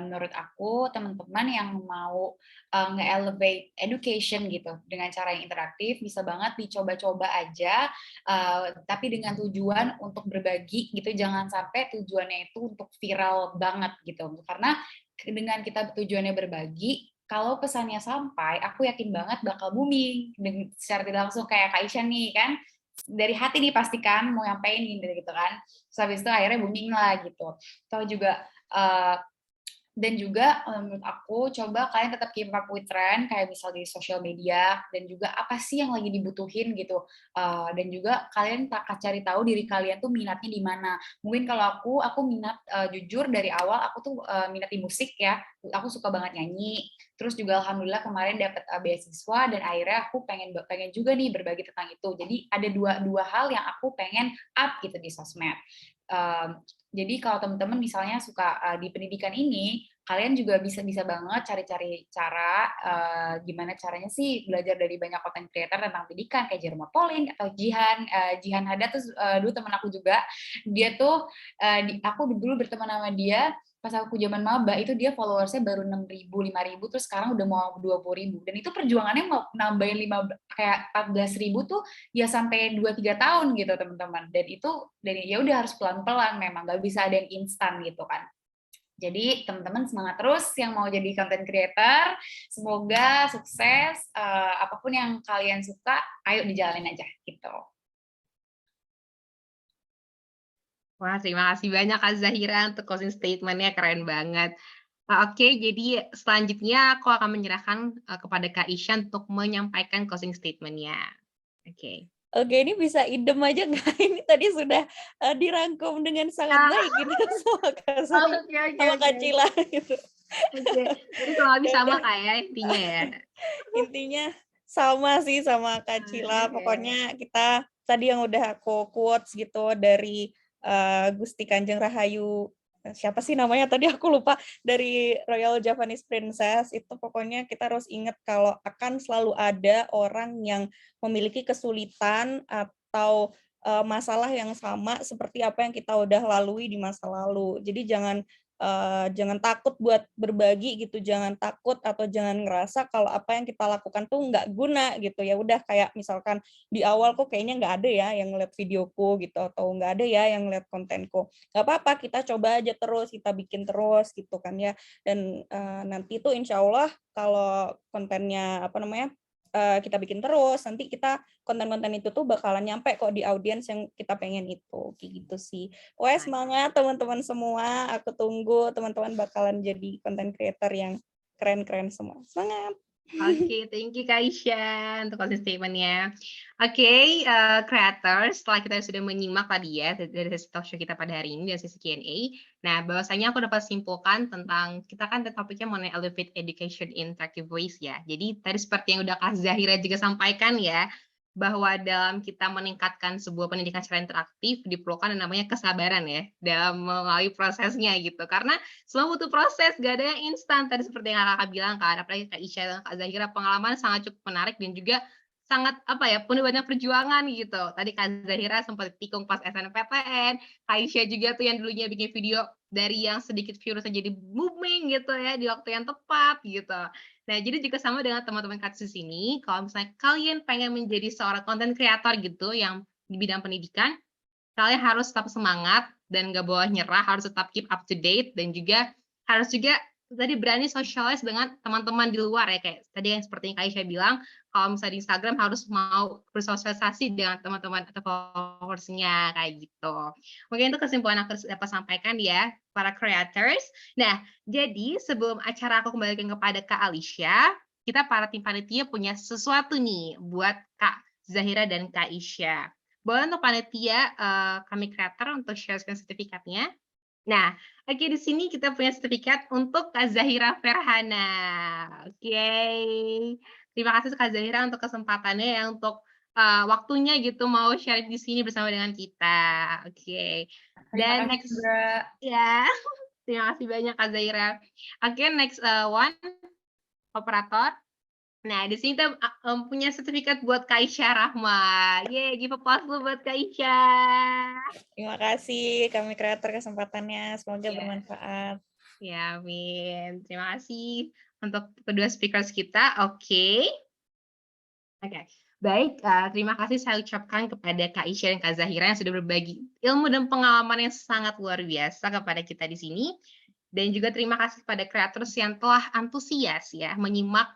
menurut aku teman-teman yang mau nge-elevate education gitu dengan cara yang interaktif bisa banget dicoba-coba aja, tapi dengan tujuan untuk berbagi gitu, jangan sampai tujuannya itu untuk viral banget gitu. Karena dengan kita tujuannya berbagi, kalau pesannya sampai, aku yakin banget bakal booming secara tidak langsung kayak Kak Isya nih kan, dari hati nih pastikan mau nyampein gitu kan. Terus habis itu akhirnya booming lah gitu. Atau juga dan juga menurut aku coba kalian tetap keep up with trend kayak misal di sosial media dan juga apa sih yang lagi dibutuhin gitu. Dan juga kalian cari tahu diri kalian tuh minatnya di mana. Mungkin kalau aku minat jujur dari awal aku tuh minat di musik ya. Aku suka banget nyanyi. Terus juga alhamdulillah kemarin dapat beasiswa dan akhirnya aku pengen juga nih berbagi tentang itu. Jadi ada dua hal yang aku pengen up gitu di sosmed. Jadi kalau teman-teman misalnya suka di pendidikan ini, kalian juga bisa banget cari-cari cara gimana caranya sih belajar dari banyak content creator tentang pendidikan kayak Jeremy Pauline atau Jihan Hada tuh dulu teman aku juga. Dia tuh aku dulu berteman sama dia pas aku zaman maba itu dia followersnya baru 6.000, 5.000 terus sekarang udah mau 20.000 dan itu perjuangannya mau nambahin kayak 14.000 tuh ya sampai 2-3 tahun gitu teman-teman dan itu dari ya udah harus pelan-pelan memang nggak bisa ada yang instan gitu kan. Jadi teman-teman semangat terus yang mau jadi content creator, semoga sukses, apapun yang kalian suka, ayo dijalanin aja gitu. Wah, terima kasih banyak Kak Zahira untuk closing statement-nya, keren banget. Oke, jadi selanjutnya aku akan menyerahkan kepada Kak Isya untuk menyampaikan closing statement-nya. Oke. Oke, ini bisa idem aja nggak? Ini tadi sudah dirangkum dengan sangat baik gitu sama Kak sama Kak Cila gitu. Oke, jadi kurang lebih sama Udah. Kak ya intinya ya. Intinya sama sih sama Kak Cila. Pokoknya kita tadi yang udah aku quotes gitu dari Gusti Kanjeng Rahayu. Siapa sih namanya tadi aku lupa, dari Royal Japanese Princess. Itu pokoknya kita harus ingat kalau akan selalu ada orang yang memiliki kesulitan atau masalah yang sama seperti apa yang kita udah lalui di masa lalu. Jadi jangan takut buat berbagi gitu, jangan takut atau jangan ngerasa kalau apa yang kita lakukan tuh nggak guna gitu. Ya udah kayak misalkan di awal kok kayaknya nggak ada ya yang ngeliat videoku gitu, atau nggak ada ya yang ngeliat kontenku. Nggak apa-apa, kita coba aja terus, kita bikin terus gitu kan ya. Dan nanti tuh insya Allah kalau kontennya kita bikin terus, nanti konten-konten itu tuh bakalan nyampe kok di audiens yang kita pengen itu, kayak gitu sih. Wah, semangat teman-teman semua, aku tunggu teman-teman bakalan jadi content creator yang keren-keren semua. Semangat! Oke, thank you Kak Isya untuk closing statement-nya. Oke, creators, setelah kita sudah menyimak tadi ya dari sesi talk show kita pada hari ini dan sesi Q&A. Nah, bahwasanya aku dapat simpulkan tentang kita kan topiknya mengenai elevate education in interactive ways ya. Jadi tadi seperti yang udah Kak Zahira juga sampaikan ya, bahwa dalam kita meningkatkan sebuah pendidikan secara interaktif diperlukan yang namanya kesabaran ya dalam melalui prosesnya gitu. Karena semua butuh proses, gak ada yang instan. Tadi seperti yang Kakak bilang kan, apalagi Kak Isya dan Kak Zahira pengalaman sangat cukup menarik dan juga sangat penuh banyak perjuangan gitu. Tadi Kak Zahira sempat tikung pas SNMPTN, Kak Isya juga tuh yang dulunya bikin video dari yang sedikit virusnya jadi booming gitu ya di waktu yang tepat gitu. Nah, jadi juga sama dengan teman-teman Katsus ini, kalau misalnya kalian pengen menjadi seorang content creator gitu yang di bidang pendidikan, kalian harus tetap semangat dan nggak boleh nyerah, harus tetap keep up to date dan juga harus juga tadi berani socialize dengan teman-teman di luar ya, kayak tadi yang seperti yang Kak Isya bilang, kalau misalnya di Instagram harus mau bersosialisasi dengan teman-teman atau followers-nya kayak gitu. Mungkin itu kesimpulan aku dapat sampaikan ya para creators. Nah, jadi sebelum acara aku kembalikan kepada Kak Alisya, kita para tim panitia punya sesuatu nih buat Kak Zahira dan Kak Isya. Boleh untuk panitia kami creator untuk share sertifikatnya. Nah, oke di sini kita punya sertifikat untuk Kak Zahira Ferhana. Oke. Terima kasih Kak Zahira untuk kesempatannya ya untuk waktunya gitu mau share di sini bersama dengan kita. Oke. Dan next ya. Terima kasih banyak Kak Zahira. Oke, next one operator. Nah, di sini kita punya sertifikat buat Kak Isya Rahma. Yeay, give applause dulu buat Kak Isya. Terima kasih kami kreator kesempatannya. Semoga Iya. bermanfaat. Ya, amin. Terima kasih untuk kedua speakers kita. Oke. Oke. Baik, terima kasih saya ucapkan kepada Kak Isya dan Kak Zahira yang sudah berbagi ilmu dan pengalaman yang sangat luar biasa kepada kita di sini. Dan juga terima kasih kepada creators yang telah antusias ya menyimak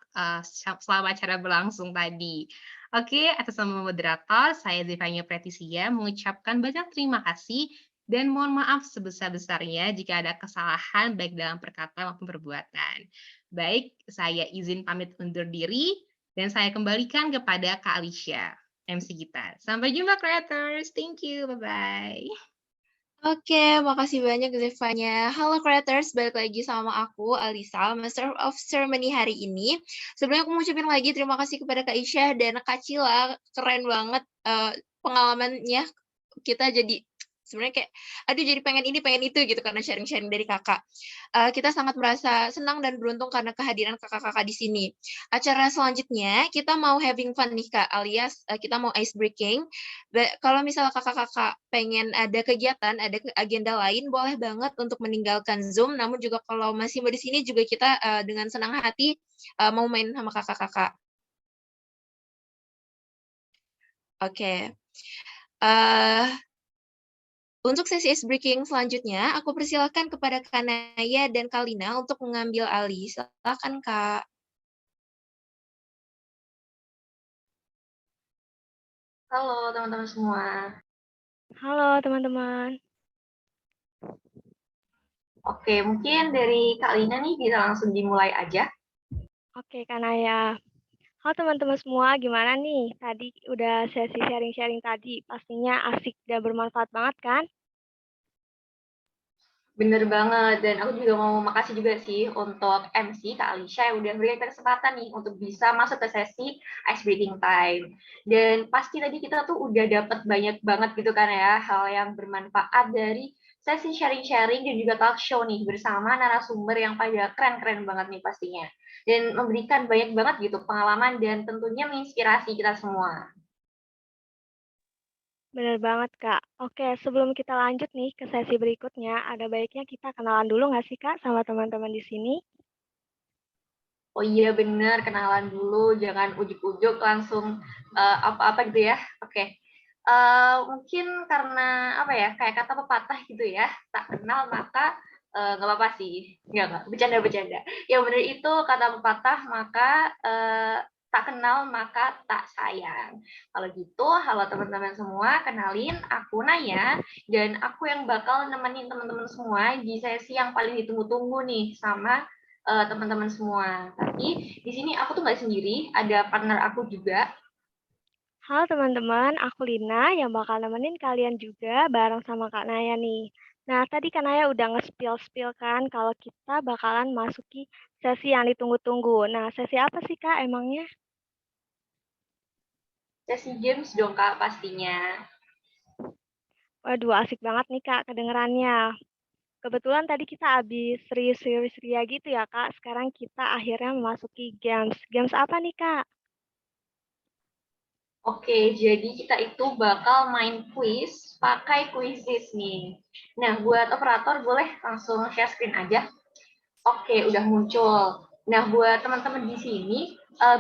selama acara berlangsung tadi. Oke, atas nama moderator, saya Zevanya Pretisia mengucapkan banyak terima kasih dan mohon maaf sebesar-besarnya jika ada kesalahan baik dalam perkataan maupun perbuatan. Baik, saya izin pamit undur diri dan saya kembalikan kepada Kak Alicia, MC kita. Sampai jumpa creators. Thank you. Bye-bye. Oke, makasih banyak Zevanya. Halo creators, balik lagi sama aku, Alisa, Master of Ceremony hari ini. Sebelumnya aku mau ucapin lagi terima kasih kepada Kak Isya dan Kak Cila. Keren banget pengalamannya. Kita jadi sebenarnya kayak, aduh jadi pengen ini, pengen itu gitu karena sharing-sharing dari kakak. Kita sangat merasa senang dan beruntung karena kehadiran kakak-kakak di sini. Acara selanjutnya kita mau having fun nih Kak, alias kita mau ice breaking. Kalau misalnya kakak-kakak pengen ada kegiatan, ada agenda lain, boleh banget untuk meninggalkan Zoom. Namun juga kalau masih mau di sini juga kita dengan senang hati mau main sama kakak-kakak. Oke. Untuk sesi ice breaking selanjutnya, aku persilakan kepada Kak Naya dan Kak Lina untuk mengambil alih. Silakan, Kak. Halo teman-teman semua. Halo teman-teman. Oke, mungkin dari Kak Lina nih bisa langsung dimulai aja. Oke, Kak Naya. Halo teman-teman semua, gimana nih? Tadi udah sesi sharing-sharing tadi, pastinya asik dan bermanfaat banget kan? Bener banget, dan aku juga mau makasih juga sih untuk MC Kak Alisha yang udah berikan kesempatan nih untuk bisa masuk ke sesi ice breaking time. Dan pasti tadi kita tuh udah dapat banyak banget gitu kan ya, hal yang bermanfaat dari sesi sharing-sharing dan juga talk show nih bersama narasumber yang pada keren-keren banget nih pastinya. Dan memberikan banyak banget gitu pengalaman dan tentunya menginspirasi kita semua. Bener banget, Kak. Oke, sebelum kita lanjut nih ke sesi berikutnya, ada baiknya kita kenalan dulu nggak sih, Kak, sama teman-teman di sini? Oh iya bener, kenalan dulu, jangan ujuk-ujuk langsung apa-apa gitu ya. Oke. Mungkin karena apa ya, kayak kata pepatah gitu ya, tak kenal maka nggak apa-apa sih. Nggak, bercanda-bercanda. Yang bener itu kata pepatah, maka tak kenal maka tak sayang. Kalau gitu, halo teman-teman semua, kenalin aku Naya, dan aku yang bakal nemenin teman-teman semua di sesi yang paling ditunggu-tunggu nih sama teman-teman semua. Tapi di sini aku tuh nggak sendiri, ada partner aku juga. Halo teman-teman, aku Lina yang bakal nemenin kalian juga bareng sama Kak Naya nih. Nah, tadi Kak Naya udah nge-spill kan kalau kita bakalan masuki sesi yang ditunggu-tunggu. Nah, sesi apa sih, Kak, emangnya? Sesi games dong Kak pastinya. Waduh, asik banget nih Kak kedengerannya. Kebetulan tadi kita habis serius-serius ria gitu ya Kak. Sekarang kita akhirnya memasuki games. Games apa nih Kak? Oke, jadi kita itu bakal main quiz pakai quizzes nih. Nah, buat operator boleh langsung share screen aja. Oke, udah muncul. Nah, buat teman-teman di sini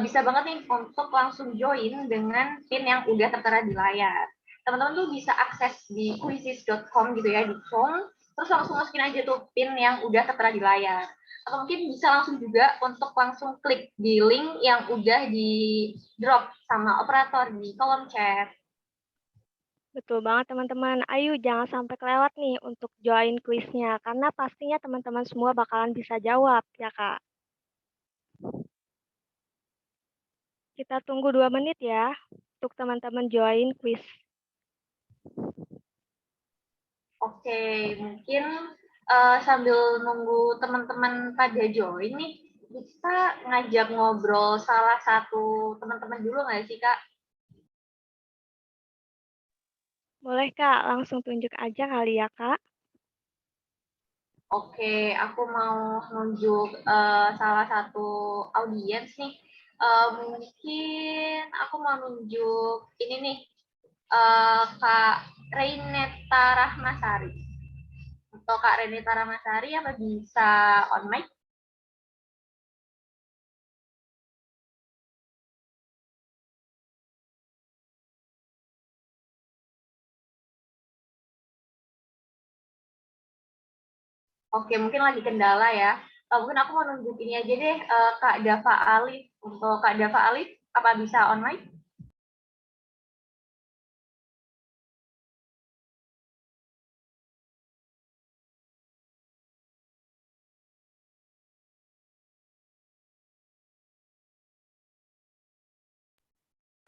bisa banget nih untuk langsung join dengan pin yang udah tertera di layar. Teman-teman tuh bisa akses di quizzes.com gitu ya di Chrome, terus langsung masukin aja tuh pin yang udah tertera di layar. Atau mungkin bisa langsung juga untuk langsung klik di link yang udah di drop sama operator di kolom chat. Betul banget teman-teman. Ayo jangan sampai kelewat nih untuk join kuisnya. Karena pastinya teman-teman semua bakalan bisa jawab ya Kak. Kita tunggu 2 menit ya untuk teman-teman join kuis. Oke, mungkin sambil nunggu teman-teman pada join nih, bisa ngajak ngobrol salah satu teman-teman dulu nggak sih, Kak? Boleh Kak, langsung tunjuk aja kali ya Kak. Oke, aku mau nunjuk salah satu audiens nih. Mungkin aku mau nunjuk ini nih, Kak Reineta Rahmasari. Untuk Kak Reineta Rahmasari, apa bisa on mic? Oke, mungkin lagi kendala ya. Mungkin aku mau nunjuk ini aja deh, Kak Dava Alif. Untuk Kak Dava Alif, apa bisa on mic?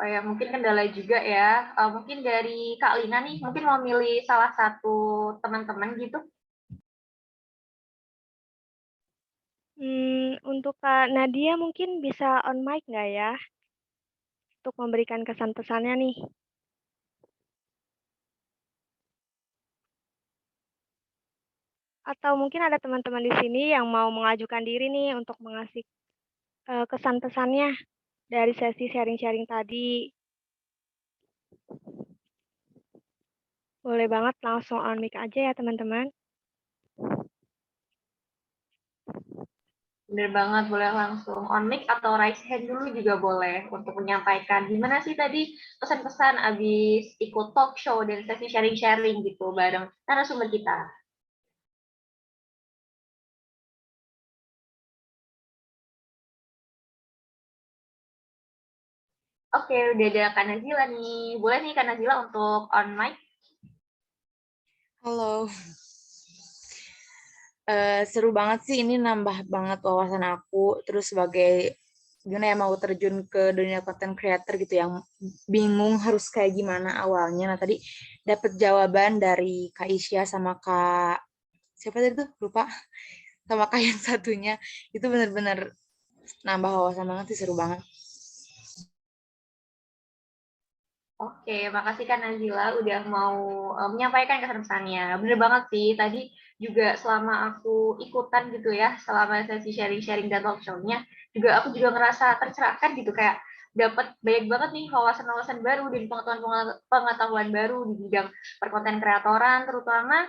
Oh ya, mungkin kendala juga ya. Mungkin dari Kak Lina nih, mungkin mau milih salah satu teman-teman gitu. Untuk Kak Nadia mungkin bisa on mic nggak ya? Untuk memberikan kesan pesannya nih. Atau mungkin ada teman-teman di sini yang mau mengajukan diri nih untuk mengasih kesan pesannya dari sesi sharing-sharing tadi. Boleh banget langsung on mic aja ya teman-teman. Bener banget, boleh langsung on mic atau raise hand dulu juga boleh untuk menyampaikan gimana sih tadi pesan-pesan abis ikut talk show dan sesi sharing-sharing gitu bareng narasumber kita. Oke, udah ada Kak Nazila nih. Boleh nih Kak Nazila untuk on mic? Halo. Seru banget sih, ini nambah banget wawasan aku. Terus sebagai gimana ya, mau terjun ke dunia content creator gitu, yang bingung harus kayak gimana awalnya. Nah tadi dapet jawaban dari Kak Isya sama Kak siapa tadi tuh, lupa, sama Kak yang satunya. Itu bener-bener nambah wawasan banget sih, seru banget. Oke, makasih Kak Nazila udah mau menyampaikan kesan-pesannya. Bener banget sih, tadi juga selama aku ikutan gitu ya, selama sesi sharing-sharing dan talk show-nya, juga aku juga ngerasa tercerahkan gitu, kayak dapat banyak banget nih wawasan-wawasan baru dan pengetahuan baru di bidang perkonten kreatoran, terutama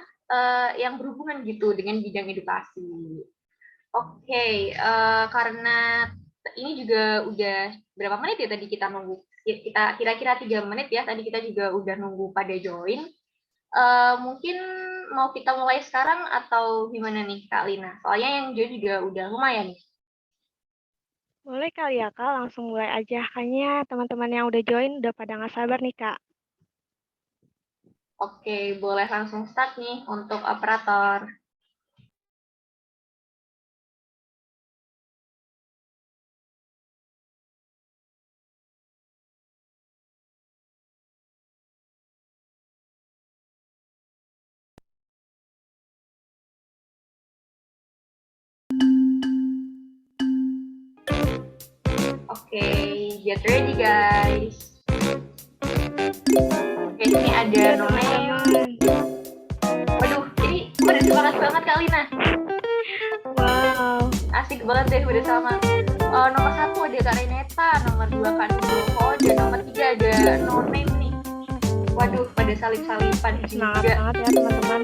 yang berhubungan gitu dengan bidang edukasi. Oke, karena ini juga udah berapa menit ya tadi kita nunggu? Kita kira-kira 3 menit ya, tadi kita juga udah nunggu pada join. Mungkin mau kita mulai sekarang atau gimana nih Kak Lina? Soalnya yang join juga udah lumayan nih. Boleh kali ya Kak, langsung mulai aja. Kayaknya teman-teman yang udah join udah pada nggak sabar nih Kak. Oke, boleh langsung start nih untuk operator. Oke, get ready guys. Oke, ini ada None. Waduh, ini udah semangat banget Kak Lina. Wow. Asik banget deh, udah sama. Nomor 1 ada Kak Reneta, nomor 2 Kak Nugroho, dan nomor 3 ada No Name nih. Waduh, pada salip-salipan Semangat juga. banget ya teman-teman.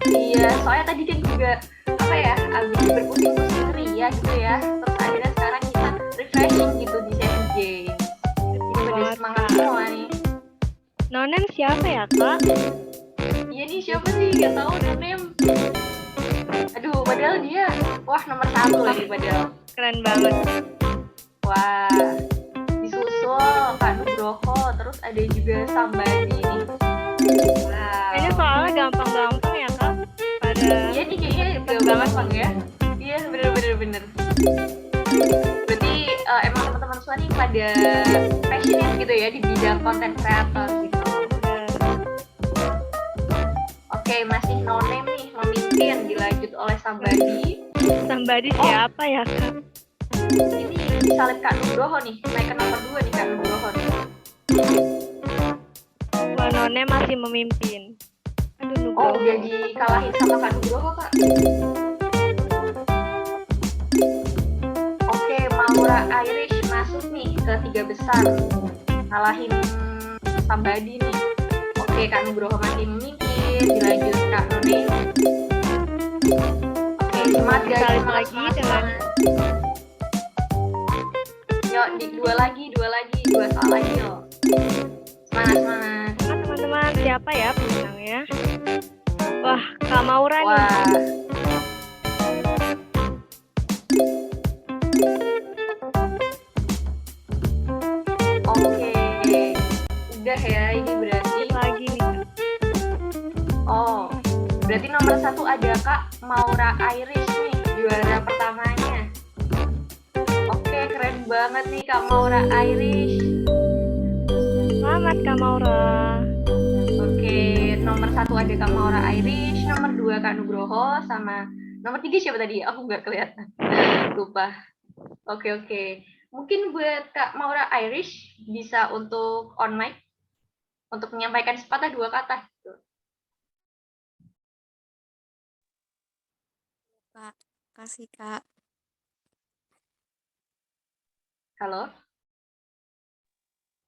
Iya, soalnya tadi kan juga apa ya, abis berpusing-pusing ria gitu ya. Terus akhirnya sekarang kita refreshing gitu di CMJ. Jadi pada semangat semua nih. Nonem siapa ya Kak? Iya nih, siapa sih? Gak tahu No Name. Aduh, padahal dia, wah nomor 1 lagi padahal. Keren banget. Wah, disusul Kak Nugroho, terus ada juga Sambadi nih. Wow. Kayaknya soalnya gampang-gampang ya Kak. Pada Iya nih kayaknya gampang ya. Iya bener. Berarti emang teman-teman semua nih pada passionate gitu ya di bidang content creator gitu. Oke, masih No Name nih memimpin, dilanjut oleh Sambadi. Sambadi siapa ya Kak? Ini salib Kak Nugroho nih, naik ke nomor 2 nih Kak Nugroho nih. Wah, Nonem masih memimpin. Aduh, Oh, Nugroho. udah dikalahin sama Kak Nugroho Kak. Oke, Maura Irish masuk nih ke 3 besar, ngalahin Sambadi nih. Oke, Kak Nugroho masih memimpin, dilanjut Kak None. Oke, semangat guys, Sekali semangat, lagi semangat, dengan semangat. Yuk, dua lagi, dua salah lagi yuk. Semangat, semangat. teman-teman, siapa ya pemenangnya? Wah, Kak Maura nih. Wah. Oke, udah ya ini berarti. Lagi nih. Oh, berarti nomor 1 ada Kak Maura Irish nih, juara pertamanya. Oke, keren banget nih Kak Maura Irish. Selamat Kak Maura. Oke, nomor 1 ada Kak Maura Irish, nomor 2 Kak Nugroho, sama nomor 3 siapa tadi? Aku nggak kelihatan. Lupa. Oke. Mungkin buat Kak Maura Irish bisa untuk on mic untuk menyampaikan sepatah 2 kata. Kak, kasih Kak. Halo?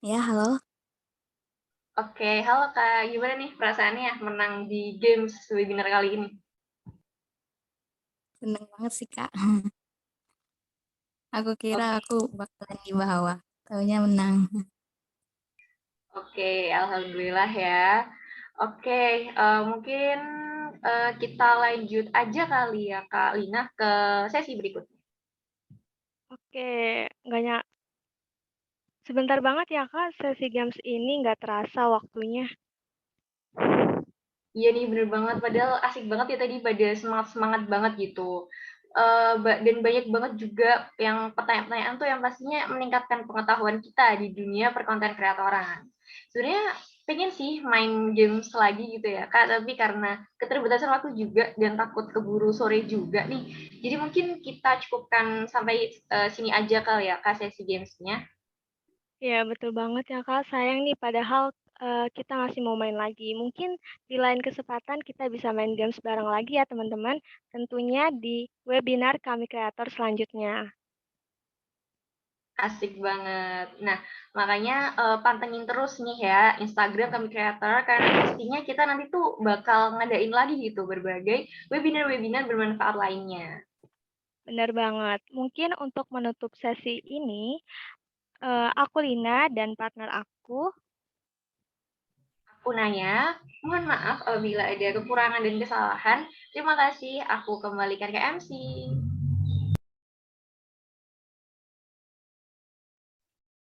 Ya, halo. Oke, halo Kak. Gimana nih perasaannya menang di games webinar kali ini? Seneng banget sih Kak. Aku kira aku bakalan di bawah, taunya menang. Oke, alhamdulillah ya. Oke, mungkin kita lanjut aja kali ya Kak Lina ke sesi berikutnya. Oke, sebentar banget ya Kak, sesi games ini nggak terasa waktunya. Iya nih bener banget, padahal asik banget ya tadi pada semangat banget gitu. Dan banyak banget juga yang pertanyaan-pertanyaan tuh yang pastinya meningkatkan pengetahuan kita di dunia perkonten kreatoran. Sebenarnya pengen sih main games lagi gitu ya Kak, tapi karena keterbatasan waktu juga dan takut keburu sore juga nih. Jadi mungkin kita cukupkan sampai sini aja kali ya Kak sesi gamesnya. Ya, betul banget ya Kak. Sayang nih padahal kita masih mau main lagi. Mungkin di lain kesempatan kita bisa main games bareng lagi ya teman-teman. Tentunya di webinar kami kreator selanjutnya. Asik banget. Nah, makanya pantengin terus nih ya Instagram kami kreator karena pastinya kita nanti tuh bakal ngadain lagi gitu berbagai webinar-webinar bermanfaat lainnya. Benar banget. Mungkin untuk menutup sesi ini, aku Lina dan partner aku. Aku Naya, mohon maaf apabila ada kekurangan dan kesalahan. Terima kasih, aku kembalikan ke MC.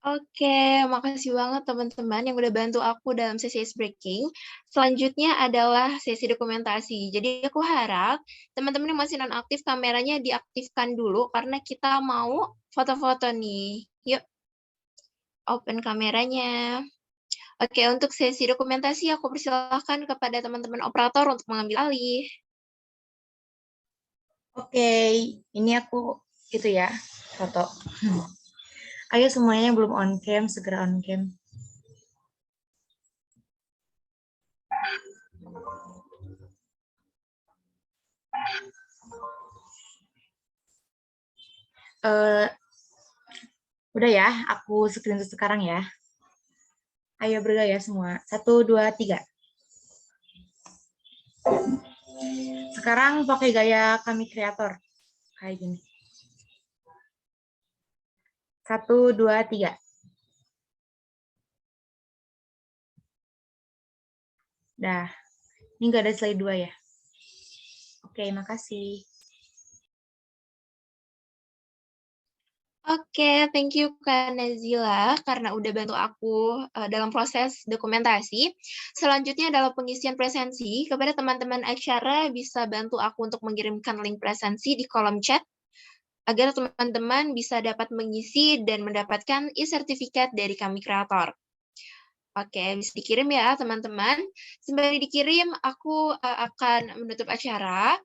Oke, makasih banget teman-teman yang udah bantu aku dalam sesi ice breaking. Selanjutnya adalah sesi dokumentasi. Jadi aku harap teman-teman yang masih nonaktif kameranya diaktifkan dulu karena kita mau foto-foto nih. Yuk, open kameranya. Oke, untuk sesi dokumentasi aku persilahkan kepada teman-teman operator untuk mengambil alih. Oke, ini aku itu ya, foto. Ayo semuanya yang belum on cam, segera on cam. Udah ya, aku screenshot sekarang ya. Ayo bergaya semua. 1, 2, 3. Sekarang pakai gaya kami kreator. Kayak gini. 1, 2, 3. Dah. Ini nggak ada slide 2 ya. Oke, makasih. Oke, thank you Kak Nazila karena udah bantu aku dalam proses dokumentasi. Selanjutnya adalah pengisian presensi. Kepada teman-teman acara bisa bantu aku untuk mengirimkan link presensi di kolom chat agar teman-teman bisa dapat mengisi dan mendapatkan e-sertifikat dari kami kreator. Oke, bisa dikirim ya teman-teman. Sembari dikirim, aku akan menutup acara.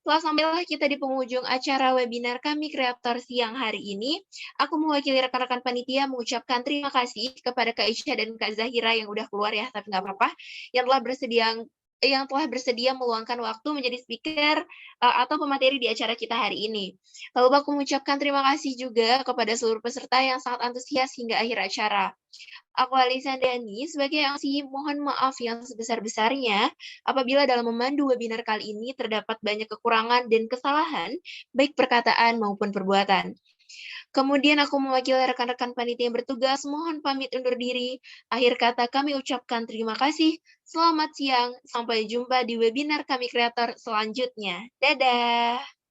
Setelah sampailah kita di penghujung acara webinar kami kreator siang hari ini, aku mewakili rekan-rekan panitia mengucapkan terima kasih kepada Kak Isya dan Kak Zahira yang udah keluar ya, tapi nggak apa-apa, yang telah bersedia yang telah bersedia meluangkan waktu menjadi speaker atau pemateri di acara kita hari ini. Lalu aku mengucapkan terima kasih juga kepada seluruh peserta yang sangat antusias hingga akhir acara. Aku Alisa Dani sebagai MC mohon maaf yang sebesar-besarnya apabila dalam memandu webinar kali ini terdapat banyak kekurangan dan kesalahan, baik perkataan maupun perbuatan. Kemudian aku mewakili rekan-rekan panitia yang bertugas, mohon pamit undur diri. Akhir kata kami ucapkan terima kasih. Selamat siang, sampai jumpa di webinar kami kreator selanjutnya. Dadah!